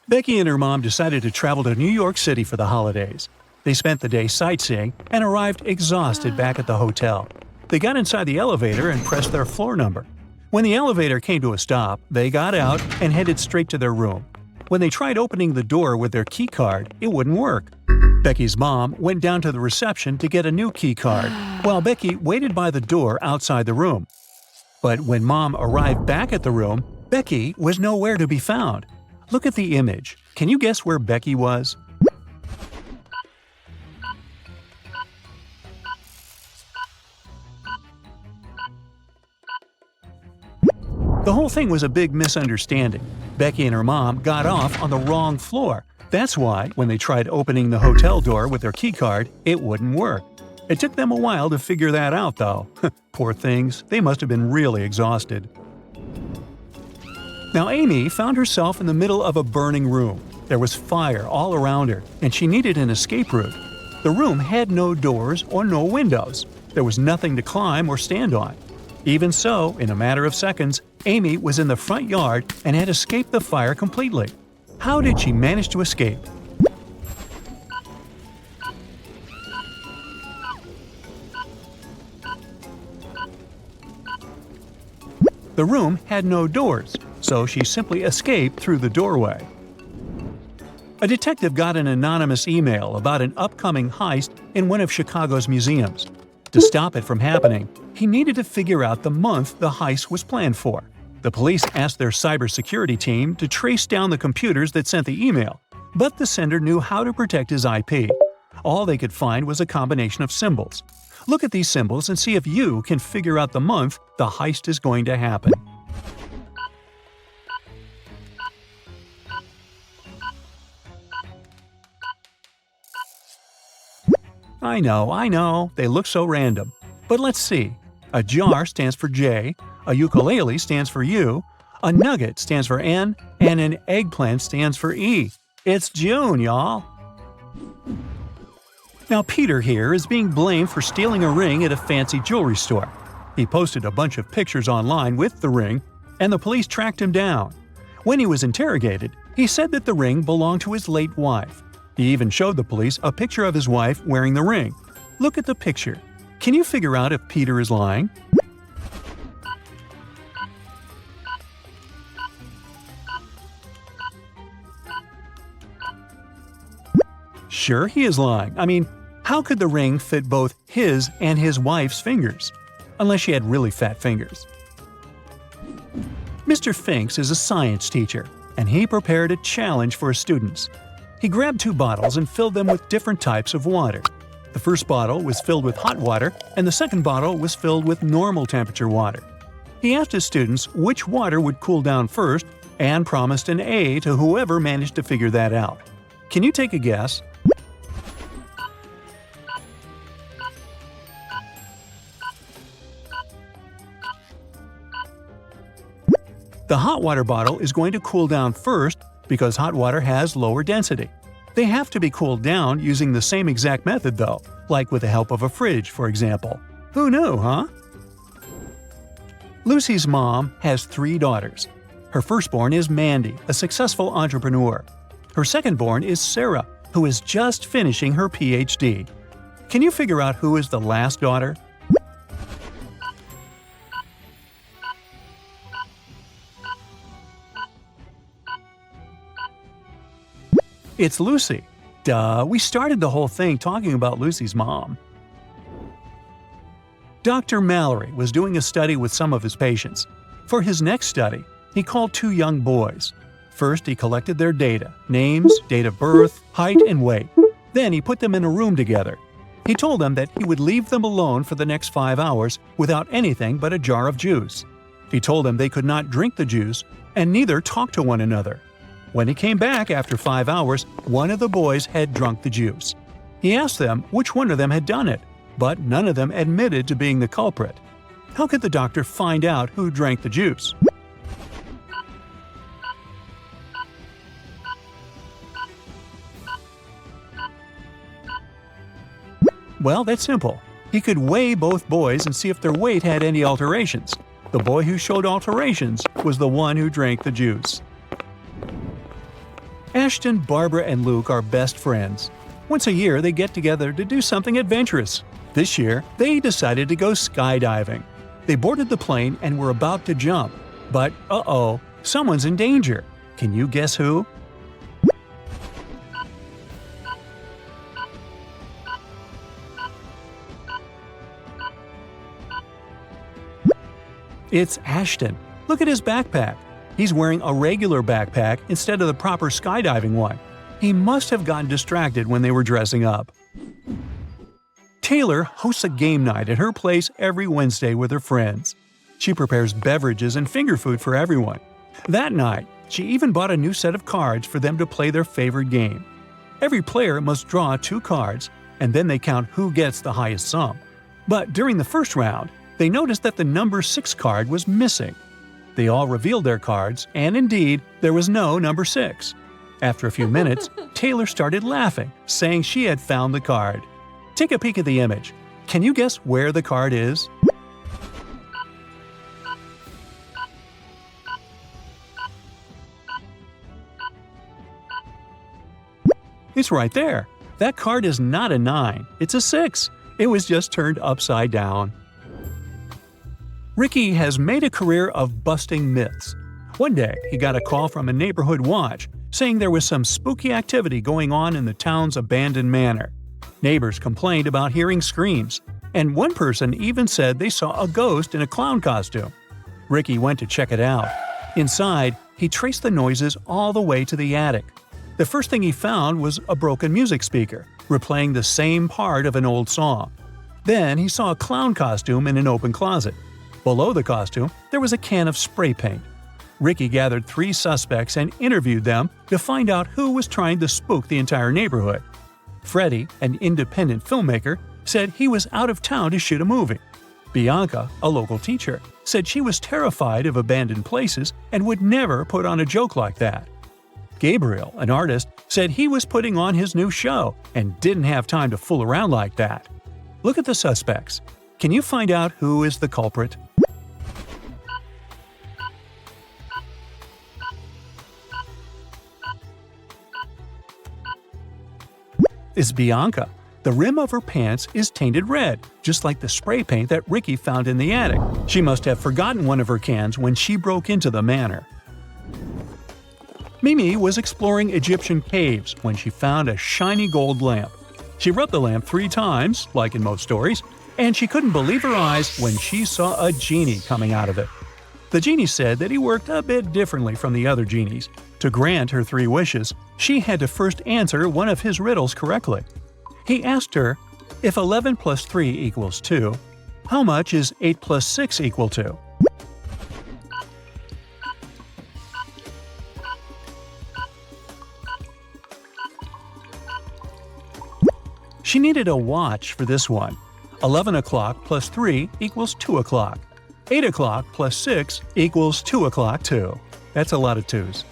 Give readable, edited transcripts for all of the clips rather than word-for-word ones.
Becky and her mom decided to travel to New York City for the holidays. They spent the day sightseeing and arrived exhausted back at the hotel. They got inside the elevator and pressed their floor number. When the elevator came to a stop, they got out and headed straight to their room. When they tried opening the door with their key card, it wouldn't work. Becky's mom went down to the reception to get a new key card, while Becky waited by the door outside the room. But when Mom arrived back at the room, Becky was nowhere to be found. Look at the image. Can you guess where Becky was? The whole thing was a big misunderstanding. Becky and her mom got off on the wrong floor. That's why, when they tried opening the hotel door with their keycard, it wouldn't work. It took them a while to figure that out, though. Poor things, they must have been really exhausted. Now Amy found herself in the middle of a burning room. There was fire all around her, and she needed an escape route. The room had no doors or no windows. There was nothing to climb or stand on. Even so, in a matter of seconds, Amy was in the front yard and had escaped the fire completely. How did she manage to escape? The room had no doors, so she simply escaped through the doorway. A detective got an anonymous email about an upcoming heist in one of Chicago's museums. To stop it from happening, he needed to figure out the month the heist was planned for. The police asked their cybersecurity team to trace down the computers that sent the email, but the sender knew how to protect his IP. All they could find was a combination of symbols. Look at these symbols and see if you can figure out the month the heist is going to happen. I know, they look so random. But let's see. A jar stands for J, a ukulele stands for U, a nugget stands for N, and an eggplant stands for E. It's June, y'all! Now Peter here is being blamed for stealing a ring at a fancy jewelry store. He posted a bunch of pictures online with the ring, and the police tracked him down. When he was interrogated, he said that the ring belonged to his late wife. He even showed the police a picture of his wife wearing the ring. Look at the picture. Can you figure out if Peter is lying? Sure, he is lying. I mean, how could the ring fit both his and his wife's fingers? Unless she had really fat fingers. Mr. Finks is a science teacher, and he prepared a challenge for his students. He grabbed 2 bottles and filled them with different types of water. The first bottle was filled with hot water, and the second bottle was filled with normal temperature water. He asked his students which water would cool down first and promised an A to whoever managed to figure that out. Can you take a guess? The hot water bottle is going to cool down first because hot water has lower density. They have to be cooled down using the same exact method though, like with the help of a fridge, for example. Who knew, huh? Lucy's mom has 3 daughters. Her firstborn is Mandy, a successful entrepreneur. Her secondborn is Sarah, who is just finishing her PhD. Can you figure out who is the last daughter? It's Lucy. Duh, we started the whole thing talking about Lucy's mom. Dr. Mallory was doing a study with some of his patients. For his next study, he called 2 young boys. First, he collected their data, names, date of birth, height, and weight. Then he put them in a room together. He told them that he would leave them alone for the next 5 hours without anything but a jar of juice. He told them they could not drink the juice and neither talk to one another. When he came back after 5 hours, one of the boys had drunk the juice. He asked them which one of them had done it, but none of them admitted to being the culprit. How could the doctor find out who drank the juice? Well, that's simple. He could weigh both boys and see if their weight had any alterations. The boy who showed alterations was the one who drank the juice. Ashton, Barbara, and Luke are best friends. Once a year, they get together to do something adventurous. This year, they decided to go skydiving. They boarded the plane and were about to jump. But, uh-oh, someone's in danger. Can you guess who? It's Ashton. Look at his backpack. He's wearing a regular backpack instead of the proper skydiving one. He must have gotten distracted when they were dressing up. Taylor hosts a game night at her place every Wednesday with her friends. She prepares beverages and finger food for everyone. That night, she even bought a new set of cards for them to play their favorite game. Every player must draw 2 cards, and then they count who gets the highest sum. But during the first round, they noticed that the number 6 card was missing. They all revealed their cards, and indeed, there was no number 6. After a few minutes, Taylor started laughing, saying she had found the card. Take a peek at the image. Can you guess where the card is? It's right there. That card is not a 9, it's a 6. It was just turned upside down. Ricky has made a career of busting myths. One day, he got a call from a neighborhood watch saying there was some spooky activity going on in the town's abandoned manor. Neighbors complained about hearing screams, and one person even said they saw a ghost in a clown costume. Ricky went to check it out. Inside, he traced the noises all the way to the attic. The first thing he found was a broken music speaker, replaying the same part of an old song. Then he saw a clown costume in an open closet. Below the costume, there was a can of spray paint. Ricky gathered 3 suspects and interviewed them to find out who was trying to spook the entire neighborhood. Freddie, an independent filmmaker, said he was out of town to shoot a movie. Bianca, a local teacher, said she was terrified of abandoned places and would never put on a joke like that. Gabriel, an artist, said he was putting on his new show and didn't have time to fool around like that. Look at the suspects. Can you find out who is the culprit? It's Bianca. The rim of her pants is tainted red, just like the spray paint that Ricky found in the attic. She must have forgotten one of her cans when she broke into the manor. Mimi was exploring Egyptian caves when she found a shiny gold lamp. She rubbed the lamp 3 times, like in most stories, and she couldn't believe her eyes when she saw a genie coming out of it. The genie said that he worked a bit differently from the other genies. To grant her 3 wishes, she had to first answer one of his riddles correctly. He asked her, if 11 plus 3 equals 2, how much is 8 plus 6 equal to? She needed a watch for this one. 11 o'clock plus 3 equals 2 o'clock. 8 o'clock plus 6 equals 2 o'clock too. That's a lot of 2s.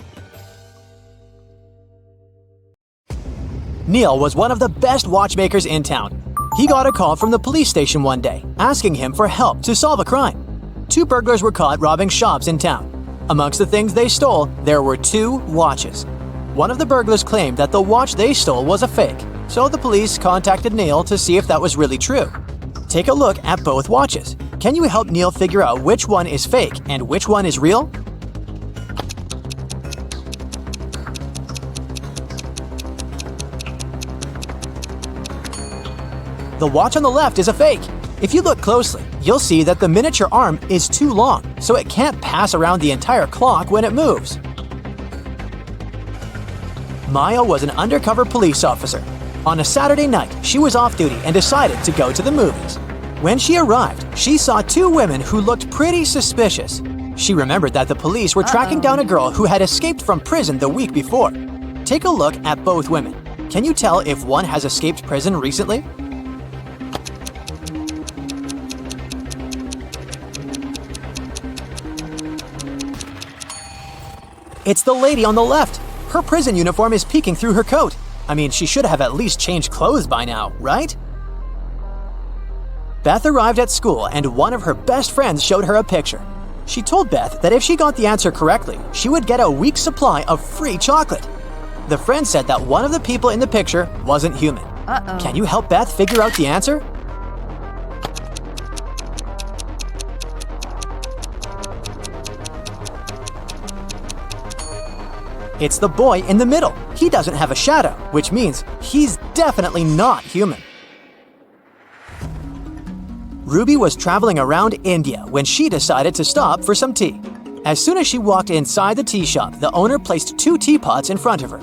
Neil was one of the best watchmakers in town. He got a call from the police station one day, asking him for help to solve a crime. 2 burglars were caught robbing shops in town. Amongst the things they stole, there were 2 watches. One of the burglars claimed that the watch they stole was a fake, so the police contacted Neil to see if that was really true. Take a look at both watches. Can you help Neil figure out which one is fake and which one is real? The watch on the left is a fake. If you look closely, you'll see that the miniature arm is too long, so it can't pass around the entire clock when it moves. Maya was an undercover police officer. On a Saturday night, she was off duty and decided to go to the movies. When she arrived, she saw 2 women who looked pretty suspicious. She remembered that the police were tracking down a girl who had escaped from prison the week before. Take a look at both women. Can you tell if one has escaped prison recently? It's the lady on the left. Her prison uniform is peeking through her coat. I mean, she should have at least changed clothes by now, right? Beth arrived at school and one of her best friends showed her a picture. She told Beth that if she got the answer correctly, she would get a week's supply of free chocolate. The friend said that one of the people in the picture wasn't human. Can you help Beth figure out the answer? It's the boy in the middle. He doesn't have a shadow, which means he's definitely not human. Ruby was traveling around India when she decided to stop for some tea. As soon as she walked inside the tea shop, the owner placed 2 teapots in front of her.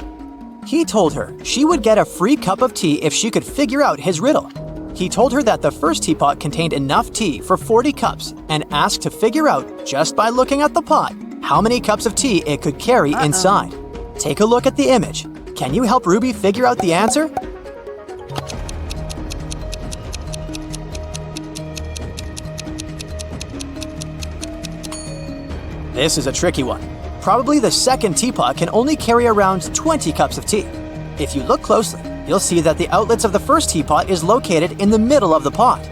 He told her she would get a free cup of tea if she could figure out his riddle. He told her that the first teapot contained enough tea for 40 cups and asked to figure out, just by looking at the pot, how many cups of tea it could carry inside. Take a look at the image. Can you help Ruby figure out the answer? This is a tricky one. Probably the second teapot can only carry around 20 cups of tea. If you look closely, you'll see that the outlets of the first teapot is located in the middle of the pot.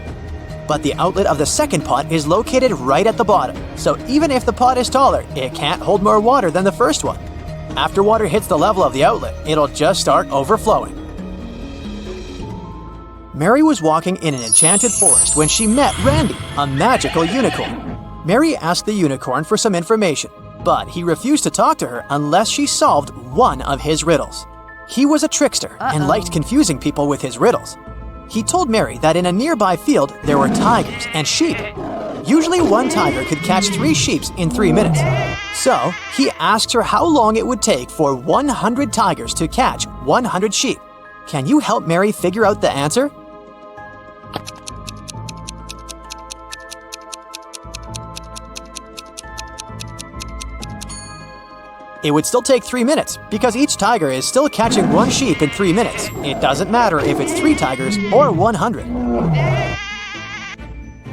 But the outlet of the second pot is located right at the bottom, so even if the pot is taller, it can't hold more water than the first one. After water hits the level of the outlet, it'll just start overflowing. Mary was walking in an enchanted forest when she met Randy, a magical unicorn. Mary asked the unicorn for some information, but he refused to talk to her unless she solved one of his riddles. He was a trickster and liked confusing people with his riddles. He told Mary that in a nearby field there were tigers and sheep. Usually one tiger could catch 3 sheep in 3 minutes. So he asked her how long it would take for 100 tigers to catch 100 sheep. Can you help Mary figure out the answer? It would still take 3 minutes because each tiger is still catching 1 sheep in 3 minutes. It doesn't matter if it's 3 tigers or 100.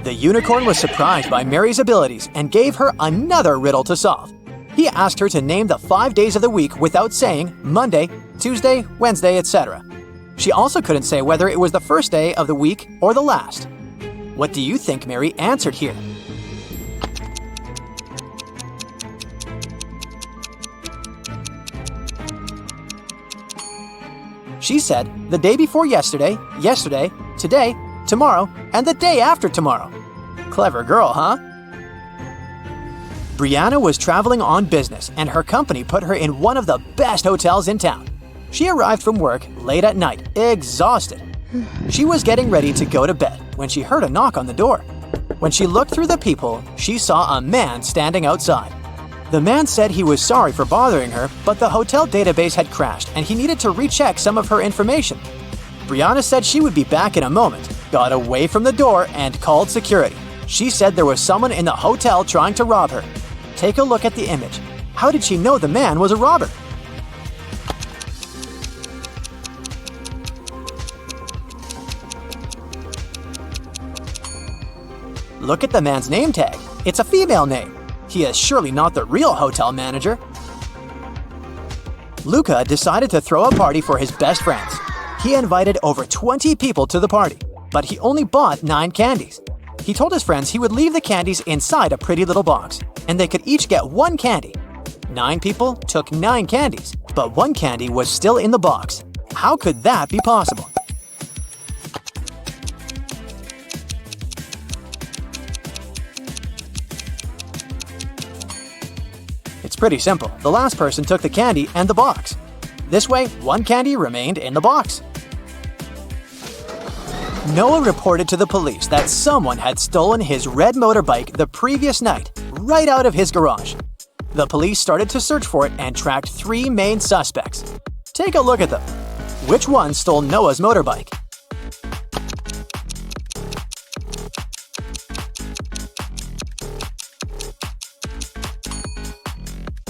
The unicorn was surprised by Mary's abilities and gave her another riddle to solve. He asked her to name the 5 days of the week without saying Monday, Tuesday, Wednesday, etc. She also couldn't say whether it was the first day of the week or the last. What do you think Mary answered here? She said the day before yesterday, yesterday, today, tomorrow, and the day after tomorrow. Clever girl, huh? Brianna was traveling on business and her company put her in one of the best hotels in town. She arrived from work late at night, exhausted. She was getting ready to go to bed when she heard a knock on the door. When she looked through the peephole, she saw a man standing outside. The man said he was sorry for bothering her, but the hotel database had crashed and he needed to recheck some of her information. Brianna said she would be back in a moment, got away from the door, and called security. She said there was someone in the hotel trying to rob her. Take a look at the image. How did she know the man was a robber? Look at the man's name tag. It's a female name. He is surely not the real hotel manager. Luca decided to throw a party for his best friends. He invited over 20 people to the party, but he only bought 9 candies. He told his friends he would leave the candies inside a pretty little box, and they could each get 1 candy. 9 people took 9 candies, but 1 candy was still in the box. How could that be possible? It's pretty simple. The last person took the candy and the box. This way, 1 candy remained in the box. Noah reported to the police that someone had stolen his red motorbike the previous night, right out of his garage. The police started to search for it and tracked 3 main suspects. Take a look at them. Which one stole Noah's motorbike?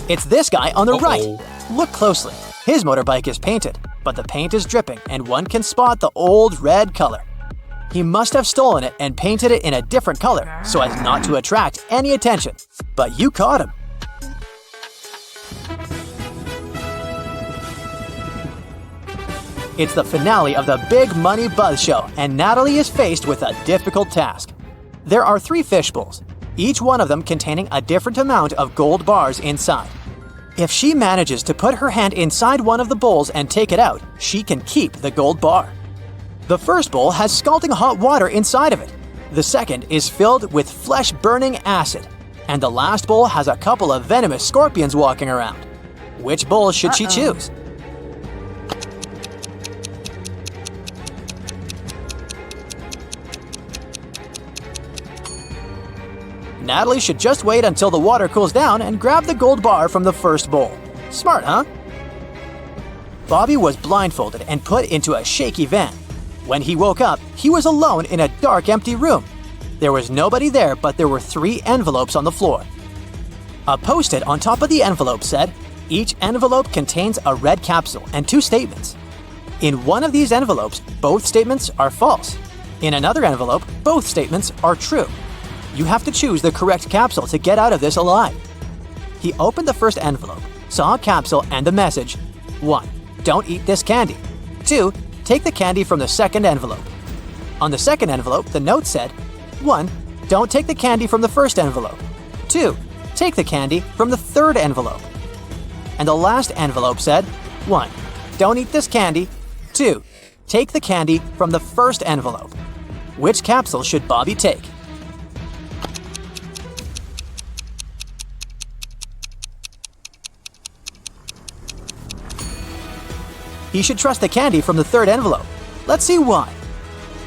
It's this guy on the right. Look closely. His motorbike is painted, but the paint is dripping and one can spot the old red color. He must have stolen it and painted it in a different color so as not to attract any attention. But you caught him. It's the finale of the Big Money Buzz Show, and Natalie is faced with a difficult task. There are 3 fish bowls, each one of them containing a different amount of gold bars inside. If she manages to put her hand inside one of the bowls and take it out, she can keep the gold bar. The first bowl has scalding hot water inside of it. The second is filled with flesh-burning acid. And the last bowl has a couple of venomous scorpions walking around. Which bowl should she choose? Natalie should just wait until the water cools down and grab the gold bar from the first bowl. Smart, huh? Bobby was blindfolded and put into a shaky van. When he woke up, he was alone in a dark, empty room. There was nobody there, but there were 3 envelopes on the floor. A post-it on top of the envelope said, "Each envelope contains a red capsule and 2 statements. In one of these envelopes, both statements are false. In another envelope, both statements are true. You have to choose the correct capsule to get out of this alive." He opened the first envelope, saw a capsule and the message, 1. Don't eat this candy. 2. Take the candy from the second envelope. On the second envelope, the note said, 1. Don't take the candy from the first envelope. 2. Take the candy from the third envelope. And the last envelope said, 1. Don't eat this candy. 2. Take the candy from the first envelope. Which capsule should Bobby take? He should trust the candy from the third envelope. Let's see why.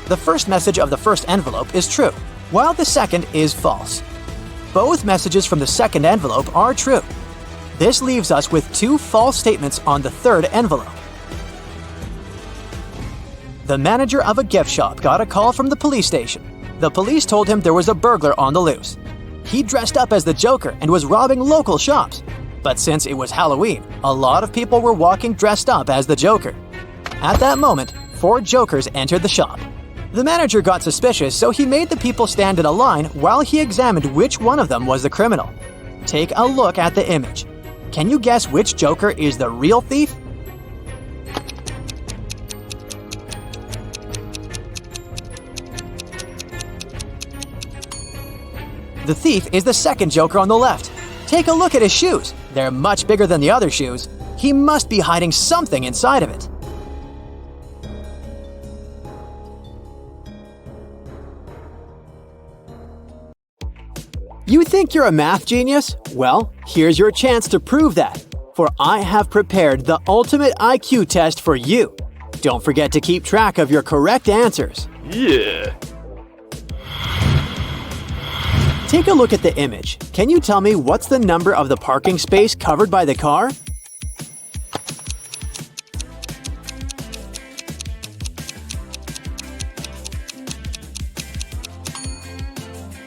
The first message of the first envelope is true, while the second is false. Both messages from the second envelope are true. This leaves us with 2 false statements on the third envelope. The manager of a gift shop got a call from the police station. The police told him there was a burglar on the loose. He dressed up as the Joker and was robbing local shops. But since it was Halloween, a lot of people were walking dressed up as the Joker. At that moment, 4 Jokers entered the shop. The manager got suspicious, so he made the people stand in a line while he examined which one of them was the criminal. Take a look at the image. Can you guess which Joker is the real thief? The thief is the second Joker on the left. Take a look at his shoes. They're much bigger than the other shoes. He must be hiding something inside of it. You think you're a math genius? Well, here's your chance to prove that. For I have prepared the ultimate IQ test for you. Don't forget to keep track of your correct answers. Yeah. Take a look at the image. Can you tell me what's the number of the parking space covered by the car?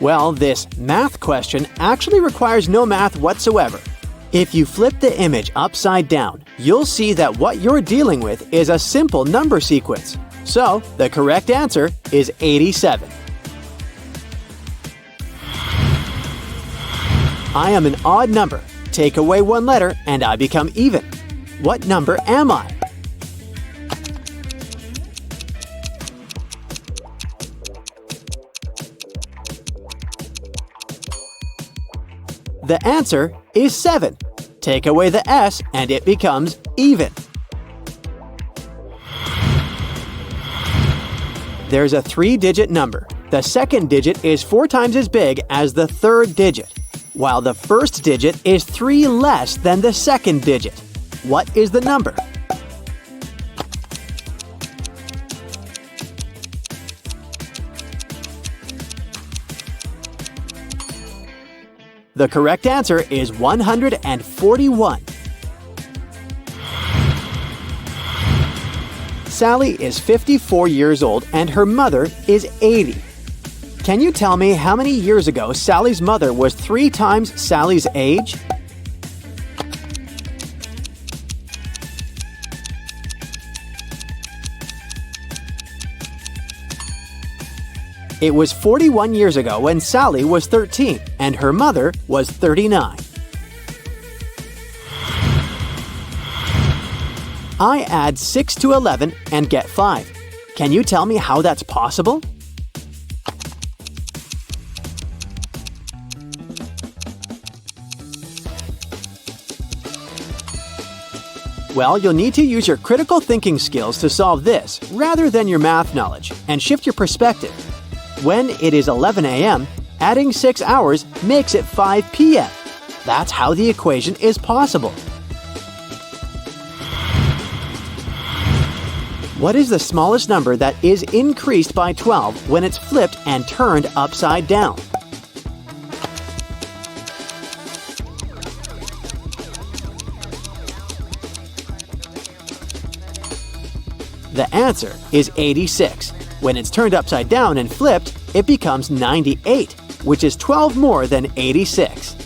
Well, this math question actually requires no math whatsoever. If you flip the image upside down, you'll see that what you're dealing with is a simple number sequence. So, the correct answer is 87. I am an odd number. Take away 1 letter and I become even. What number am I? The answer is 7. Take away the S and it becomes even. There's a 3-digit number. The second digit is 4 times as big as the third digit, while the first digit is 3 less than the second digit. What is the number? The correct answer is 141. Sally is 54 years old and her mother is 80. Can you tell me how many years ago Sally's mother was 3 times Sally's age? It was 41 years ago when Sally was 13 and her mother was 39. I add 6 to 11 and get 5. Can you tell me how that's possible? Well, you'll need to use your critical thinking skills to solve this rather than your math knowledge and shift your perspective. When it is 11 a.m., adding 6 hours makes it 5 p.m. That's how the equation is possible. What is the smallest number that is increased by 12 when it's flipped and turned upside down? The answer is 86. When it's turned upside down and flipped, it becomes 98, which is 12 more than 86.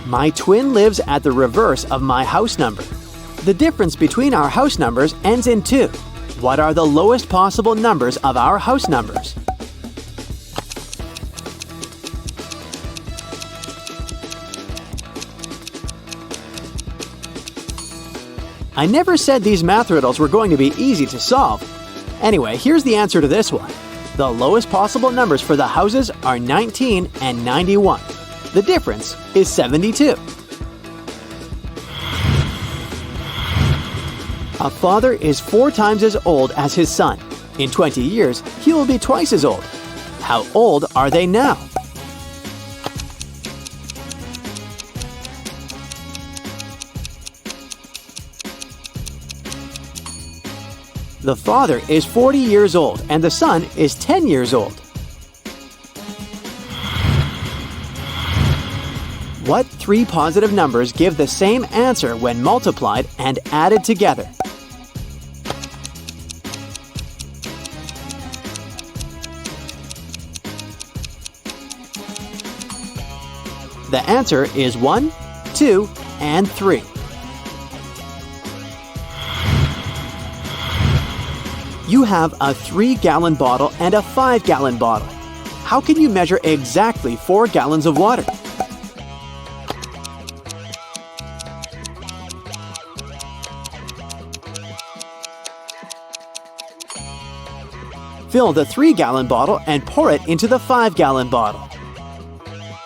My twin lives at the reverse of my house number. The difference between our house numbers ends in 2. What are the lowest possible numbers of our house numbers? I never said these math riddles were going to be easy to solve. Anyway, here's the answer to this one. The lowest possible numbers for the houses are 19 and 91. The difference is 72. A father is 4 times as old as his son. In 20 years, he will be twice as old. How old are they now? The father is 40 years old and the son is 10 years old. What 3 positive numbers give the same answer when multiplied and added together? The answer is 1, 2, and 3. You have a 3-gallon bottle and a 5-gallon bottle. How can you measure exactly 4 gallons of water? Fill the 3-gallon bottle and pour it into the 5-gallon bottle.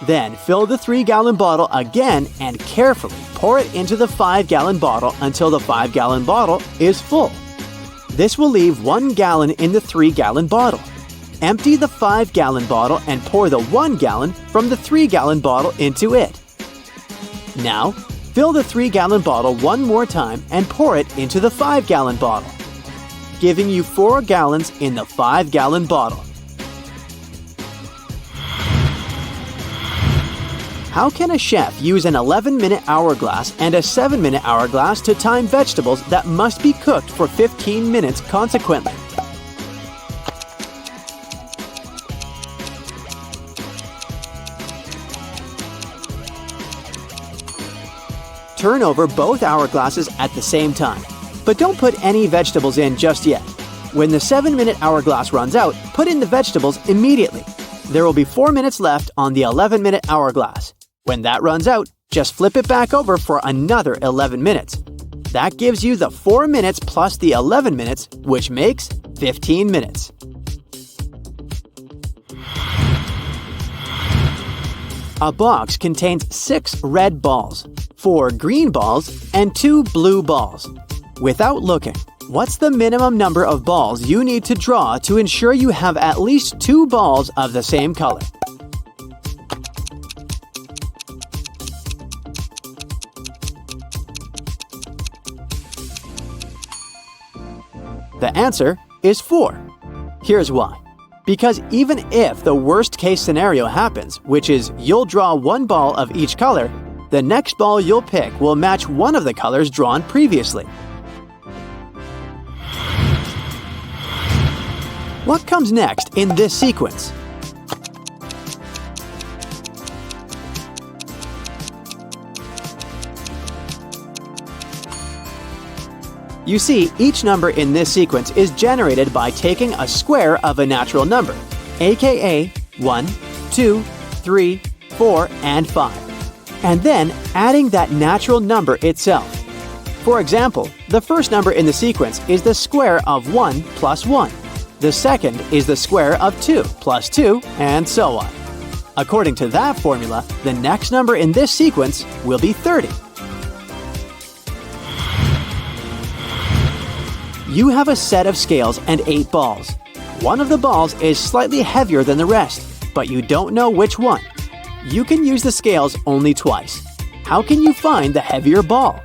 Then fill the 3-gallon bottle again and carefully pour it into the 5-gallon bottle until the 5-gallon bottle is full. This will leave 1 gallon in the 3-gallon bottle. Empty the 5-gallon bottle and pour the 1 gallon from the 3-gallon bottle into it. Now, fill the 3-gallon bottle one more time and pour it into the 5-gallon bottle, giving you 4 gallons in the 5-gallon bottle. How can a chef use an 11-minute hourglass and a 7-minute hourglass to time vegetables that must be cooked for 15 minutes consequently? Turn over both hourglasses at the same time, but don't put any vegetables in just yet. When the 7-minute hourglass runs out, put in the vegetables immediately. There will be 4 minutes left on the 11-minute hourglass. When that runs out, just flip it back over for another 11 minutes. That gives you the 4 minutes plus the 11 minutes, which makes 15 minutes. A box contains 6 red balls, 4 green balls, and 2 blue balls. Without looking, what's the minimum number of balls you need to draw to ensure you have at least 2 balls of the same color? The answer is 4. Here's why. Because even if the worst-case scenario happens, which is you'll draw 1 ball of each color, the next ball you'll pick will match one of the colors drawn previously. What comes next in this sequence? You see, each number in this sequence is generated by taking a square of a natural number, aka 1, 2, 3, 4, and 5, and then adding that natural number itself. For example, the first number in the sequence is the square of 1 plus 1. The second is the square of 2 plus 2, and so on. According to that formula, the next number in this sequence will be 30. You have a set of scales and 8 balls. One of the balls is slightly heavier than the rest, but you don't know which one. You can use the scales only twice. How can you find the heavier ball?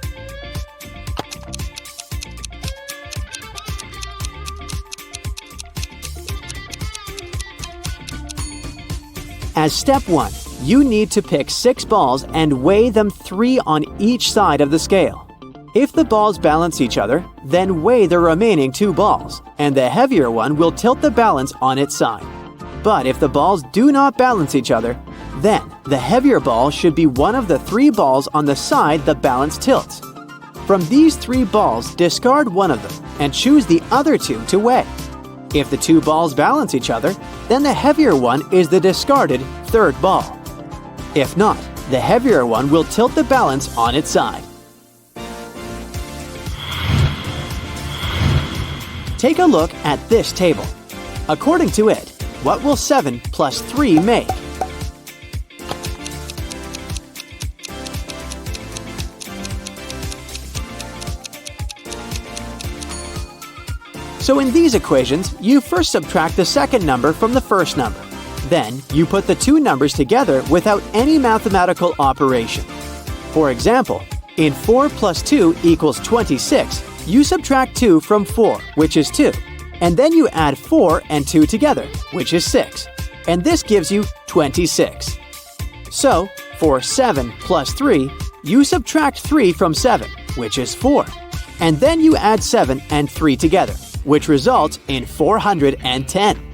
As step 1, you need to pick 6 balls and weigh them 3 on each side of the scale. If the balls balance each other, then weigh the remaining 2 balls, and the heavier one will tilt the balance on its side. But if the balls do not balance each other, then the heavier ball should be one of the 3 balls on the side the balance tilts. From these 3 balls, discard one of them and choose the other 2 to weigh. If the 2 balls balance each other, then the heavier one is the discarded 3rd ball. If not, the heavier one will tilt the balance on its side. Take a look at this table. According to it, what will 7 plus 3 make? So in these equations, you first subtract the second number from the first number. Then, you put the 2 numbers together without any mathematical operation. For example, in 4 plus 2 equals 26, you subtract 2 from 4, which is 2, and then you add 4 and 2 together, which is 6, and this gives you 26. So, for 7 plus 3, you subtract 3 from 7, which is 4, and then you add 7 and 3 together, which results in 410.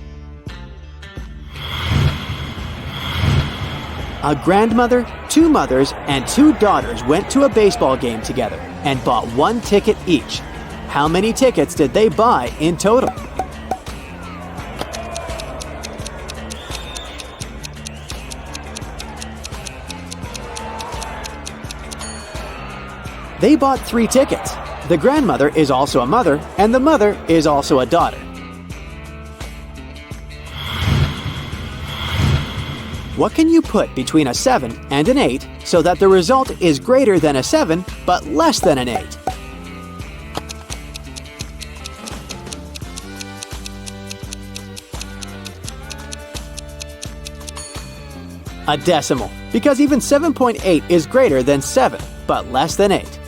A grandmother, 2 mothers, and 2 daughters went to a baseball game together and bought 1 ticket each. How many tickets did they buy in total? They bought 3 tickets. The grandmother is also a mother, and the mother is also a daughter. What can you put between a 7 and an 8 so that the result is greater than a 7 but less than an 8? A decimal, because even 7.8 is greater than 7 but less than 8.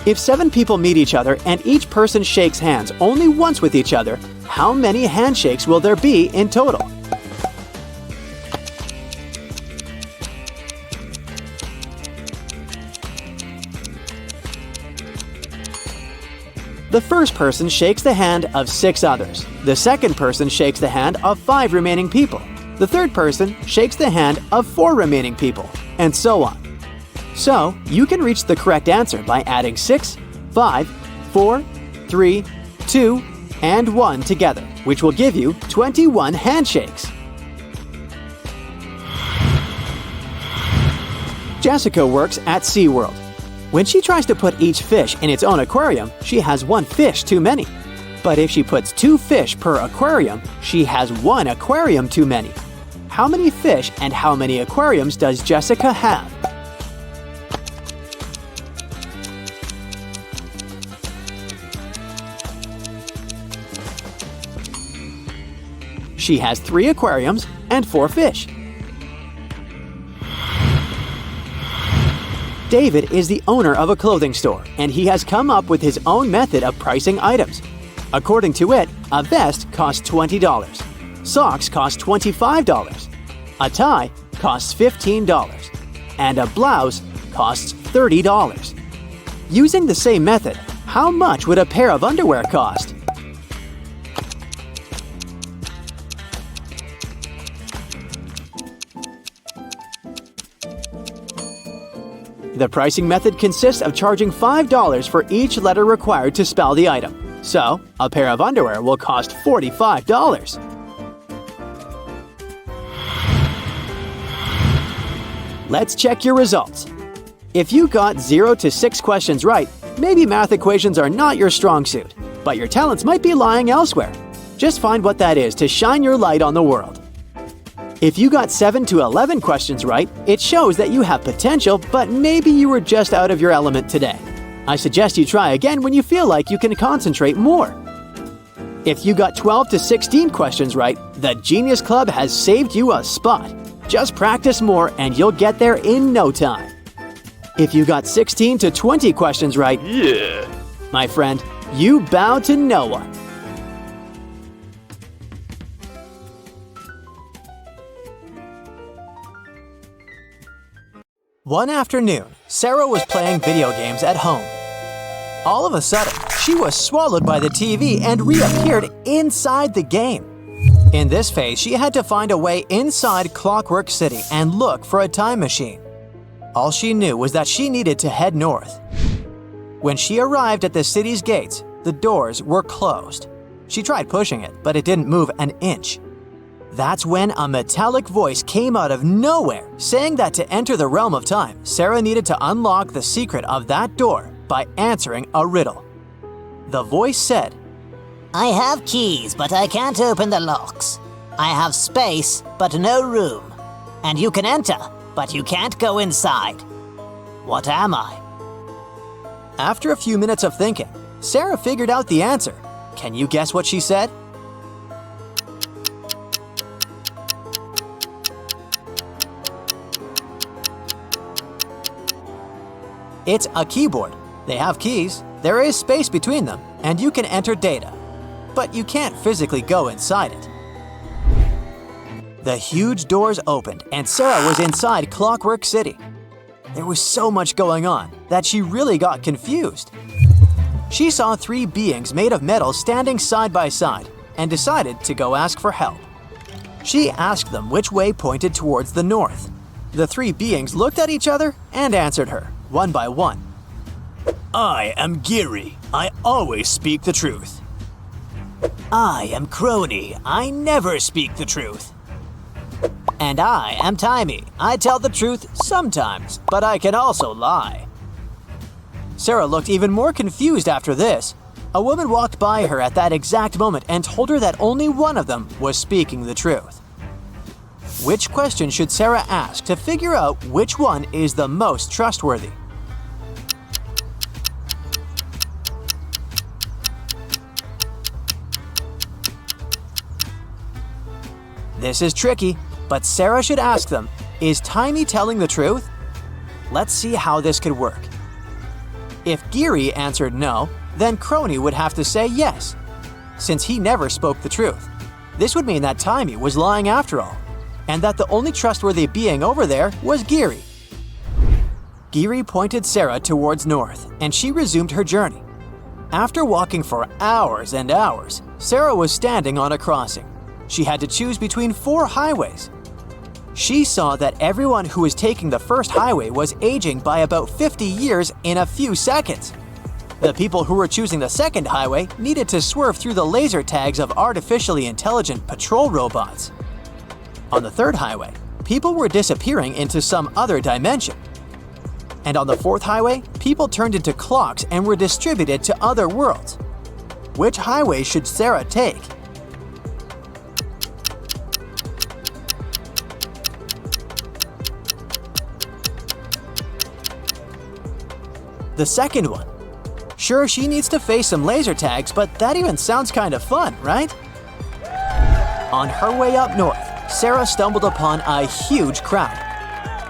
If 7 people meet each other and each person shakes hands only once with each other, how many handshakes will there be in total? The first person shakes the hand of 6 others. The second person shakes the hand of 5 remaining people. The third person shakes the hand of 4 remaining people, and so on. So, you can reach the correct answer by adding 6, 5, 4, 3, 2, and 1 together, which will give you 21 handshakes. Jessica works at SeaWorld. When she tries to put each fish in its own aquarium, she has 1 fish too many. But if she puts 2 fish per aquarium, she has 1 aquarium too many. How many fish and how many aquariums does Jessica have? She has 3 aquariums and 4 fish. David is the owner of a clothing store, and he has come up with his own method of pricing items. According to it, a vest costs $20, socks cost $25, a tie costs $15, and a blouse costs $30. Using the same method, how much would a pair of underwear cost? The pricing method consists of charging $5 for each letter required to spell the item. So, a pair of underwear will cost $45. Let's check your results. If you got 0 to 6 questions right, maybe math equations are not your strong suit, but your talents might be lying elsewhere. Just find what that is to shine your light on the world. If you got 7 to 11 questions right, it shows that you have potential, but maybe you were just out of your element today. I suggest you try again when you feel like you can concentrate more. If you got 12 to 16 questions right, the Genius Club has saved you a spot. Just practice more and you'll get there in no time. If you got 16 to 20 questions right, my friend, you bow to no one. One afternoon, Sarah was playing video games at home. All of a sudden, she was swallowed by the TV and reappeared inside the game. In this phase, she had to find a way inside Clockwork City and look for a time machine. All she knew was that she needed to head north. When she arrived at the city's gates, the doors were closed. She tried pushing it, but it didn't move an inch. That's when a metallic voice came out of nowhere, saying that to enter the realm of time, Sarah needed to unlock the secret of that door by answering a riddle. The voice said, I have keys, but I can't open the locks. I have space, but no room. And you can enter, but you can't go inside. What am I? After a few minutes of thinking, Sarah figured out the answer. Can you guess what she said? It's a keyboard. They have keys, there is space between them, and you can enter data. But you can't physically go inside it. The huge doors opened and Sarah was inside Clockwork City. There was so much going on that she really got confused. She saw 3 beings made of metal standing side by side and decided to go ask for help. She asked them which way pointed towards the north. The 3 beings looked at each other and answered her, one by one. I am Geary. I always speak the truth. I am Crony. I never speak the truth. And I am Timey. I tell the truth sometimes, but I can also lie. Sarah looked even more confused after this. A woman walked by her at that exact moment and told her that only one of them was speaking the truth. Which question should Sarah ask to figure out which one is the most trustworthy? This is tricky, but Sarah should ask them, is Timey telling the truth? Let's see how this could work. If Geary answered no, then Crony would have to say yes, since he never spoke the truth. This would mean that Timey was lying after all, and that the only trustworthy being over there was Geary. Geary pointed Sarah towards north, and she resumed her journey. After walking for hours and hours, Sarah was standing on a crossing. She had to choose between 4 highways. She saw that everyone who was taking the first highway was aging by about 50 years in a few seconds. The people who were choosing the second highway needed to swerve through the laser tags of artificially intelligent patrol robots. On the third highway, people were disappearing into some other dimension. And on the fourth highway, people turned into clocks and were distributed to other worlds. Which highway should Sarah take? The second one. Sure, she needs to face some laser tags, but that even sounds kind of fun, right? On her way up north, Sarah stumbled upon a huge crowd.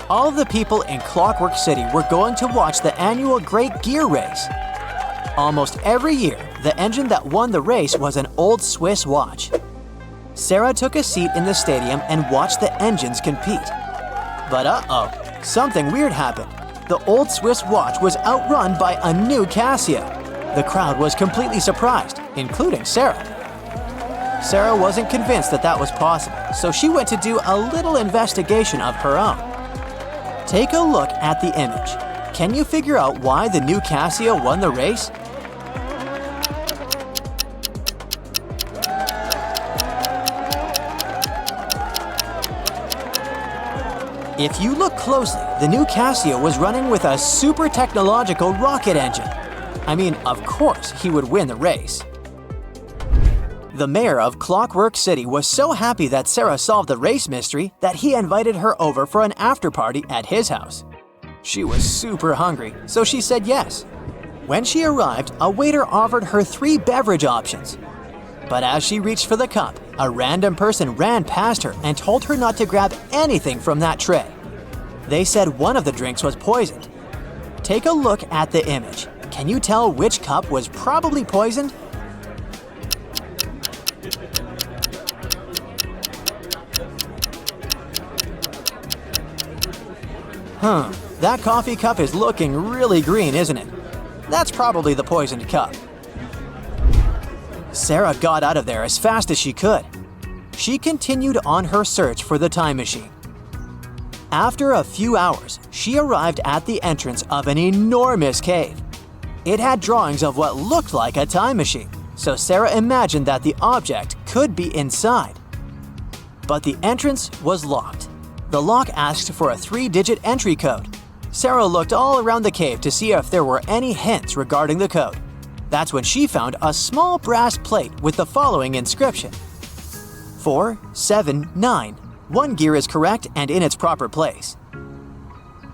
All of the people in Clockwork City were going to watch the annual Great Gear Race. Almost every year, the engine that won the race was an old Swiss watch. Sarah took a seat in the stadium and watched the engines compete. But uh-oh, something weird happened. The old Swiss watch was outrun by a new Casio. The crowd was completely surprised, including Sarah. Sarah wasn't convinced that that was possible, so she went to do a little investigation of her own. Take a look at the image. Can you figure out why the new Casio won the race? If you look closely, the new Casio was running with a super technological rocket engine. I mean, of course, he would win the race. The mayor of Clockwork City was so happy that Sarah solved the race mystery that he invited her over for an after-party at his house. She was super hungry, so she said yes. When she arrived, a waiter offered her 3 beverage options. But as she reached for the cup, a random person ran past her and told her not to grab anything from that tray. They said one of the drinks was poisoned. Take a look at the image. Can you tell which cup was probably poisoned? That coffee cup is looking really green, isn't it? That's probably the poisoned cup. Sarah got out of there as fast as she could. She continued on her search for the time machine. After a few hours, she arrived at the entrance of an enormous cave. It had drawings of what looked like a time machine, so Sarah imagined that the object could be inside. But the entrance was locked. The lock asked for a 3-digit entry code. Sarah looked all around the cave to see if there were any hints regarding the code. That's when she found a small brass plate with the following inscription: 479. 1 gear is correct and in its proper place.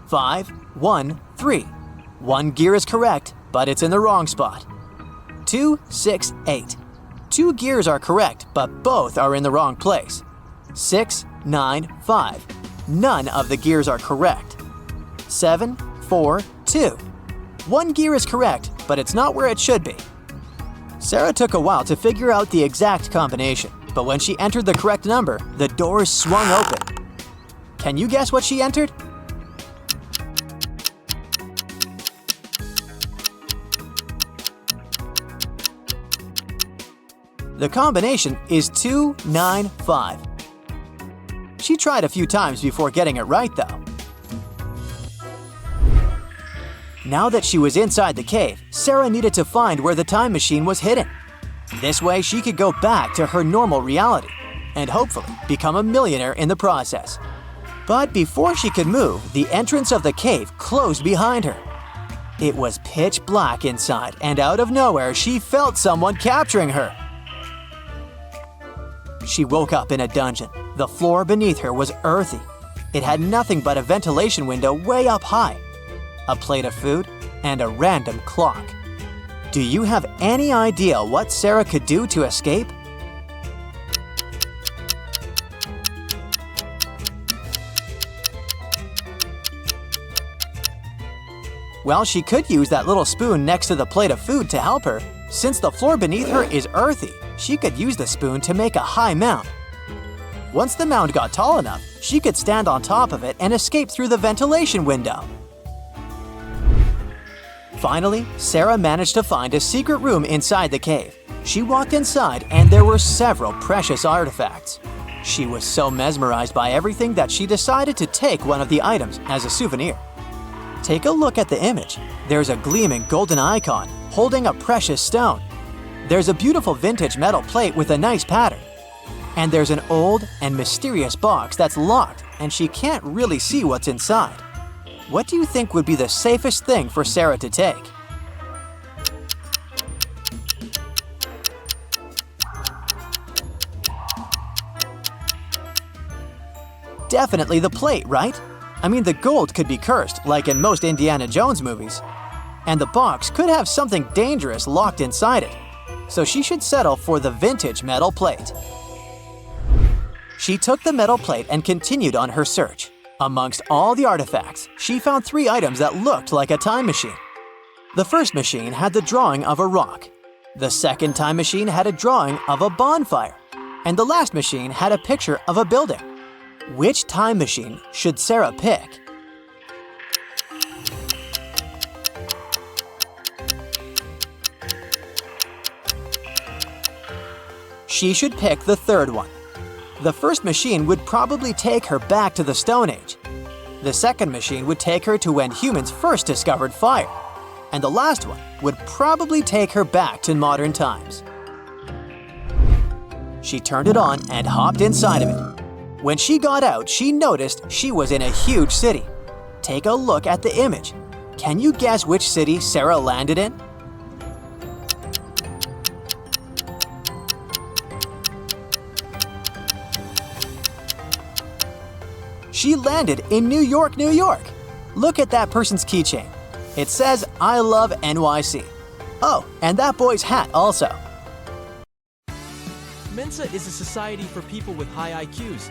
513. 1 gear is correct, but it's in the wrong spot. 268. 2 gears are correct, but both are in the wrong place. 695. None of the gears are correct. 742. 1 gear is correct, but it's not where it should be. Sarah took a while to figure out the exact combination, but when she entered the correct number, the doors swung open. Can you guess what she entered? The combination is 295. She tried a few times before getting it right, though. Now that she was inside the cave, Sarah needed to find where the time machine was hidden. This way, she could go back to her normal reality and hopefully become a millionaire in the process. But before she could move, the entrance of the cave closed behind her. It was pitch black inside, and out of nowhere, she felt someone capturing her. She woke up in a dungeon. The floor beneath her was earthy. It had nothing but a ventilation window way up high, a plate of food, and a random clock. Do you have any idea what Sarah could do to escape? Well, she could use that little spoon next to the plate of food to help her. Since the floor beneath her is earthy, she could use the spoon to make a high mound. Once the mound got tall enough, she could stand on top of it and escape through the ventilation window. Finally, Sarah managed to find a secret room inside the cave. She walked inside and there were several precious artifacts. She was so mesmerized by everything that she decided to take one of the items as a souvenir. Take a look at the image. There's a gleaming golden icon holding a precious stone. There's a beautiful vintage metal plate with a nice pattern. And there's an old and mysterious box that's locked and she can't really see what's inside. What do you think would be the safest thing for Sarah to take? Definitely the plate, right? I mean, the gold could be cursed, like in most Indiana Jones movies. And the box could have something dangerous locked inside it. So she should settle for the vintage metal plate. She took the metal plate and continued on her search. Amongst all the artifacts, she found 3 items that looked like a time machine. The first machine had the drawing of a rock. The second time machine had a drawing of a bonfire. And the last machine had a picture of a building. Which time machine should Sarah pick? She should pick the third one. The first machine would probably take her back to the Stone Age. The second machine would take her to when humans first discovered fire. And the last one would probably take her back to modern times. She turned it on and hopped inside of it. When she got out, she noticed she was in a huge city. Take a look at the image. Can you guess which city Sarah landed in? She landed in New York, New York. Look at that person's keychain. It says, I love NYC. Oh, and that boy's hat also. Mensa is a society for people with high IQs.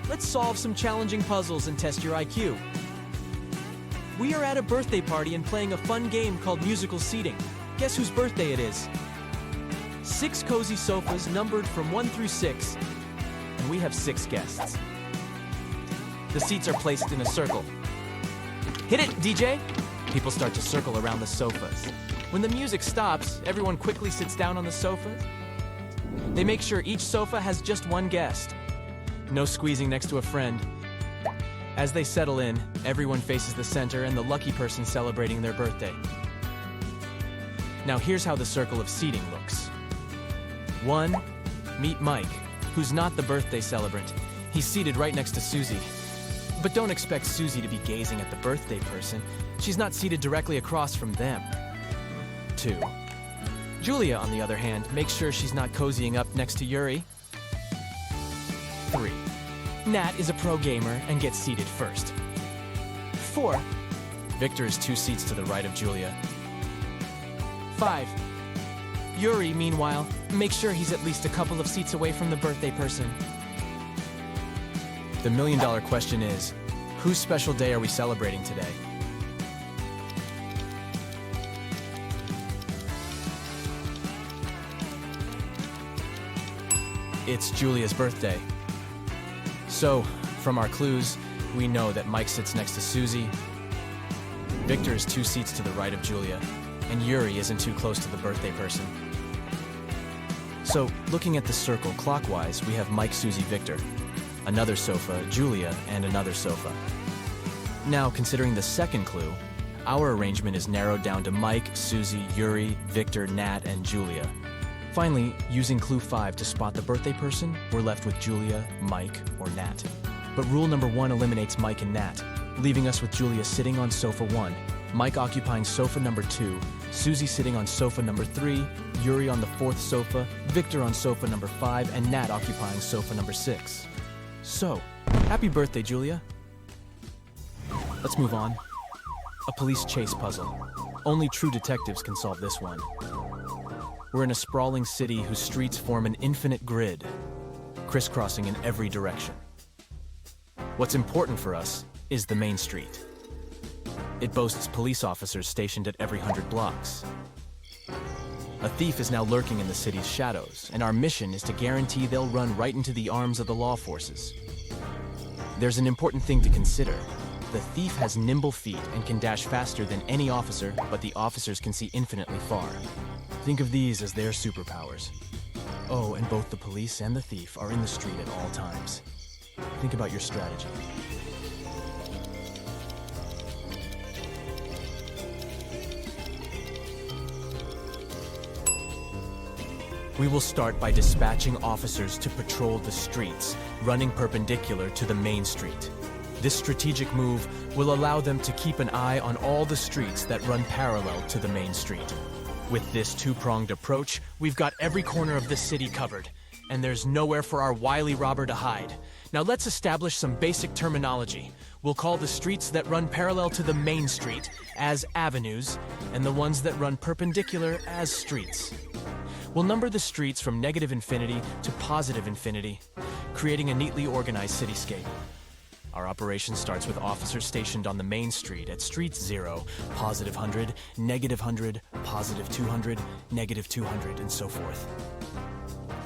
Let's solve some challenging puzzles and test your IQ. We are at a birthday party and playing a fun game called musical seating. Guess whose birthday it is? 6 cozy sofas numbered from 1 through 6, and we have 6 guests. The seats are placed in a circle. Hit it, DJ! People start to circle around the sofas. When the music stops, everyone quickly sits down on the sofas. They make sure each sofa has just one guest. No squeezing next to a friend. As they settle in, everyone faces the center and the lucky person celebrating their birthday. Now here's how the circle of seating looks. 1. Meet Mike, who's not the birthday celebrant. He's seated right next to Susie. But don't expect Susie to be gazing at the birthday person. She's not seated directly across from them. 2. Julia, on the other hand, makes sure she's not cozying up next to Yuri. 3. Nat is a pro gamer and gets seated first. 4. Victor is 2 seats to the right of Julia. 5. Yuri, meanwhile, makes sure he's at least a couple of seats away from the birthday person. The million-dollar question is, whose special day are we celebrating today? It's Julia's birthday. So, from our clues, we know that Mike sits next to Susie, Victor is 2 seats to the right of Julia, and Yuri isn't too close to the birthday person. So, looking at the circle clockwise, we have Mike, Susie, Victor, another sofa, Julia, and another sofa. Now, considering the second clue, our arrangement is narrowed down to Mike, Susie, Yuri, Victor, Nat, and Julia. Finally, using clue 5 to spot the birthday person, we're left with Julia, Mike, or Nat. But rule number 1 eliminates Mike and Nat, leaving us with Julia sitting on sofa 1, Mike occupying sofa number 2, Susie sitting on sofa number 3, Yuri on the 4th sofa, Victor on sofa number 5, and Nat occupying sofa number 6. So, happy birthday, Julia. Let's move on. A police chase puzzle. Only true detectives can solve this one. We're in a sprawling city whose streets form an infinite grid, crisscrossing in every direction. What's important for us is the main street. It boasts police officers stationed at every 100 blocks. A thief is now lurking in the city's shadows, and our mission is to guarantee they'll run right into the arms of the law forces. There's an important thing to consider. The thief has nimble feet and can dash faster than any officer, but the officers can see infinitely far. Think of these as their superpowers. Oh, and both the police and the thief are in the street at all times. Think about your strategy. We will start by dispatching officers to patrol the streets, running perpendicular to the main street. This strategic move will allow them to keep an eye on all the streets that run parallel to the main street. With this two-pronged approach, we've got every corner of the city covered, and there's nowhere for our wily robber to hide. Now let's establish some basic terminology. We'll call the streets that run parallel to the main street as avenues, and the ones that run perpendicular as streets. We'll number the streets from negative infinity to positive infinity, creating a neatly organized cityscape. Our operation starts with officers stationed on the main street at streets 0, positive 100, negative 100, positive 200, negative 200, and so forth.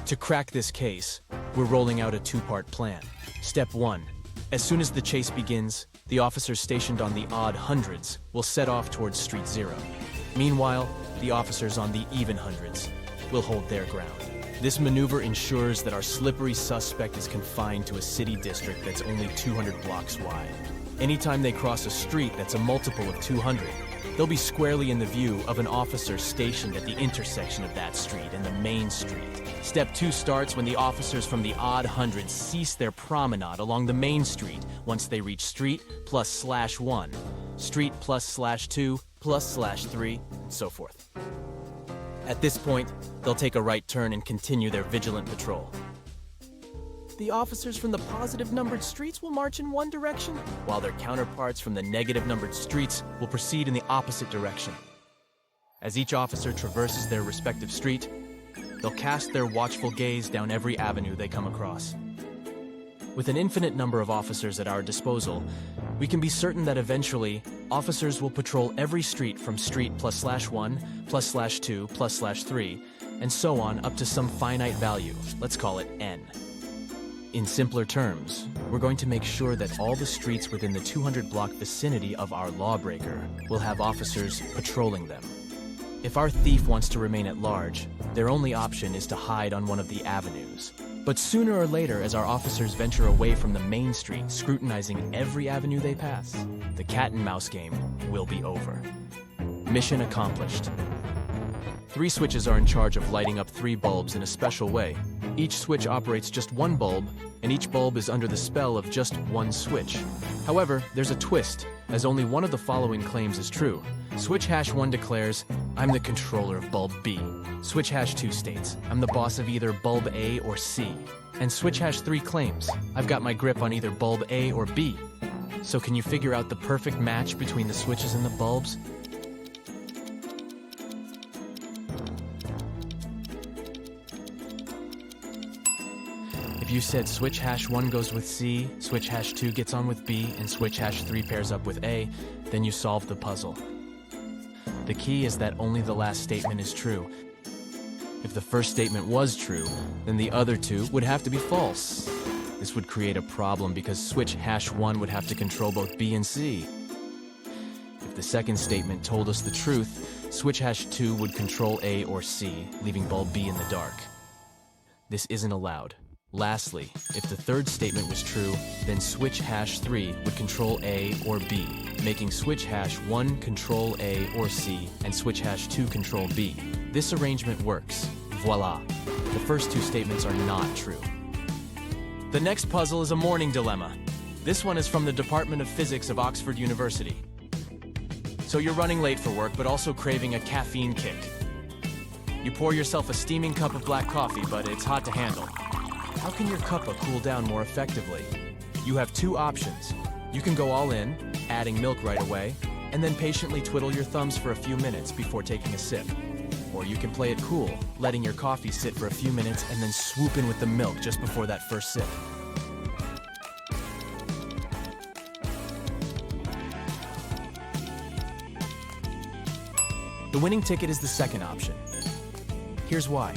To crack this case, we're rolling out a 2-part plan. Step 1. As soon as the chase begins, the officers stationed on the odd hundreds will set off towards street 0. Meanwhile, the officers on the even hundreds will hold their ground. This maneuver ensures that our slippery suspect is confined to a city district that's only 200 blocks wide. Anytime they cross a street that's a multiple of 200, they'll be squarely in the view of an officer stationed at the intersection of that street and the main street. Step 2 starts when the officers from the odd hundreds cease their promenade along the main street once they reach street plus /1, street plus /2 plus /3, and so forth. At this point, they'll take a right turn and continue their vigilant patrol. the officers from the positive numbered streets will march in one direction, while their counterparts from the negative numbered streets will proceed in the opposite direction. As each officer traverses their respective street, they'll cast their watchful gaze down every avenue they come across. With an infinite number of officers at our disposal, we can be certain that eventually, officers will patrol every street from street +/1, +/2, +/3, and so on up to some finite value, let's call it n. In simpler terms, we're going to make sure that all the streets within the 200-block vicinity of our lawbreaker will have officers patrolling them. If our thief wants to remain at large, their only option is to hide on one of the avenues. But sooner or later, as our officers venture away from the main street, scrutinizing every avenue they pass, the cat-and-mouse game will be over. Mission accomplished. 3 switches are in charge of lighting up 3 bulbs in a special way. Each switch operates just one bulb, and each bulb is under the spell of just one switch. However, there's a twist, as only one of the following claims is true. Switch #1 declares, "I'm the controller of bulb B." Switch #2 states, "I'm the boss of either bulb A or C." And switch #3 claims, "I've got my grip on either bulb A or B." So can you figure out the perfect match between the switches and the bulbs? If you said switch #1 goes with C, switch #2 gets on with B, and switch #3 pairs up with A, then you solved the puzzle. The key is that only the last statement is true. If the first statement was true, then the other 2 would have to be false. This would create a problem because switch #1 would have to control both B and C. If the second statement told us the truth, switch #2 would control A or C, leaving bulb B in the dark. This isn't allowed. Lastly, if the third statement was true, then switch #3 would control A or B, making switch #1 control A or C, and switch #2 control B. This arrangement works. Voila. The first 2 statements are not true. The next puzzle is a morning dilemma. This one is from the Department of Physics of Oxford University. So you're running late for work, but also craving a caffeine kick. You pour yourself a steaming cup of black coffee, but it's hot to handle. How can your cuppa cool down more effectively? You have 2 options. You can go all in, adding milk right away, and then patiently twiddle your thumbs for a few minutes before taking a sip. Or you can play it cool, letting your coffee sit for a few minutes and then swoop in with the milk just before that first sip. The winning ticket is the second option. Here's why.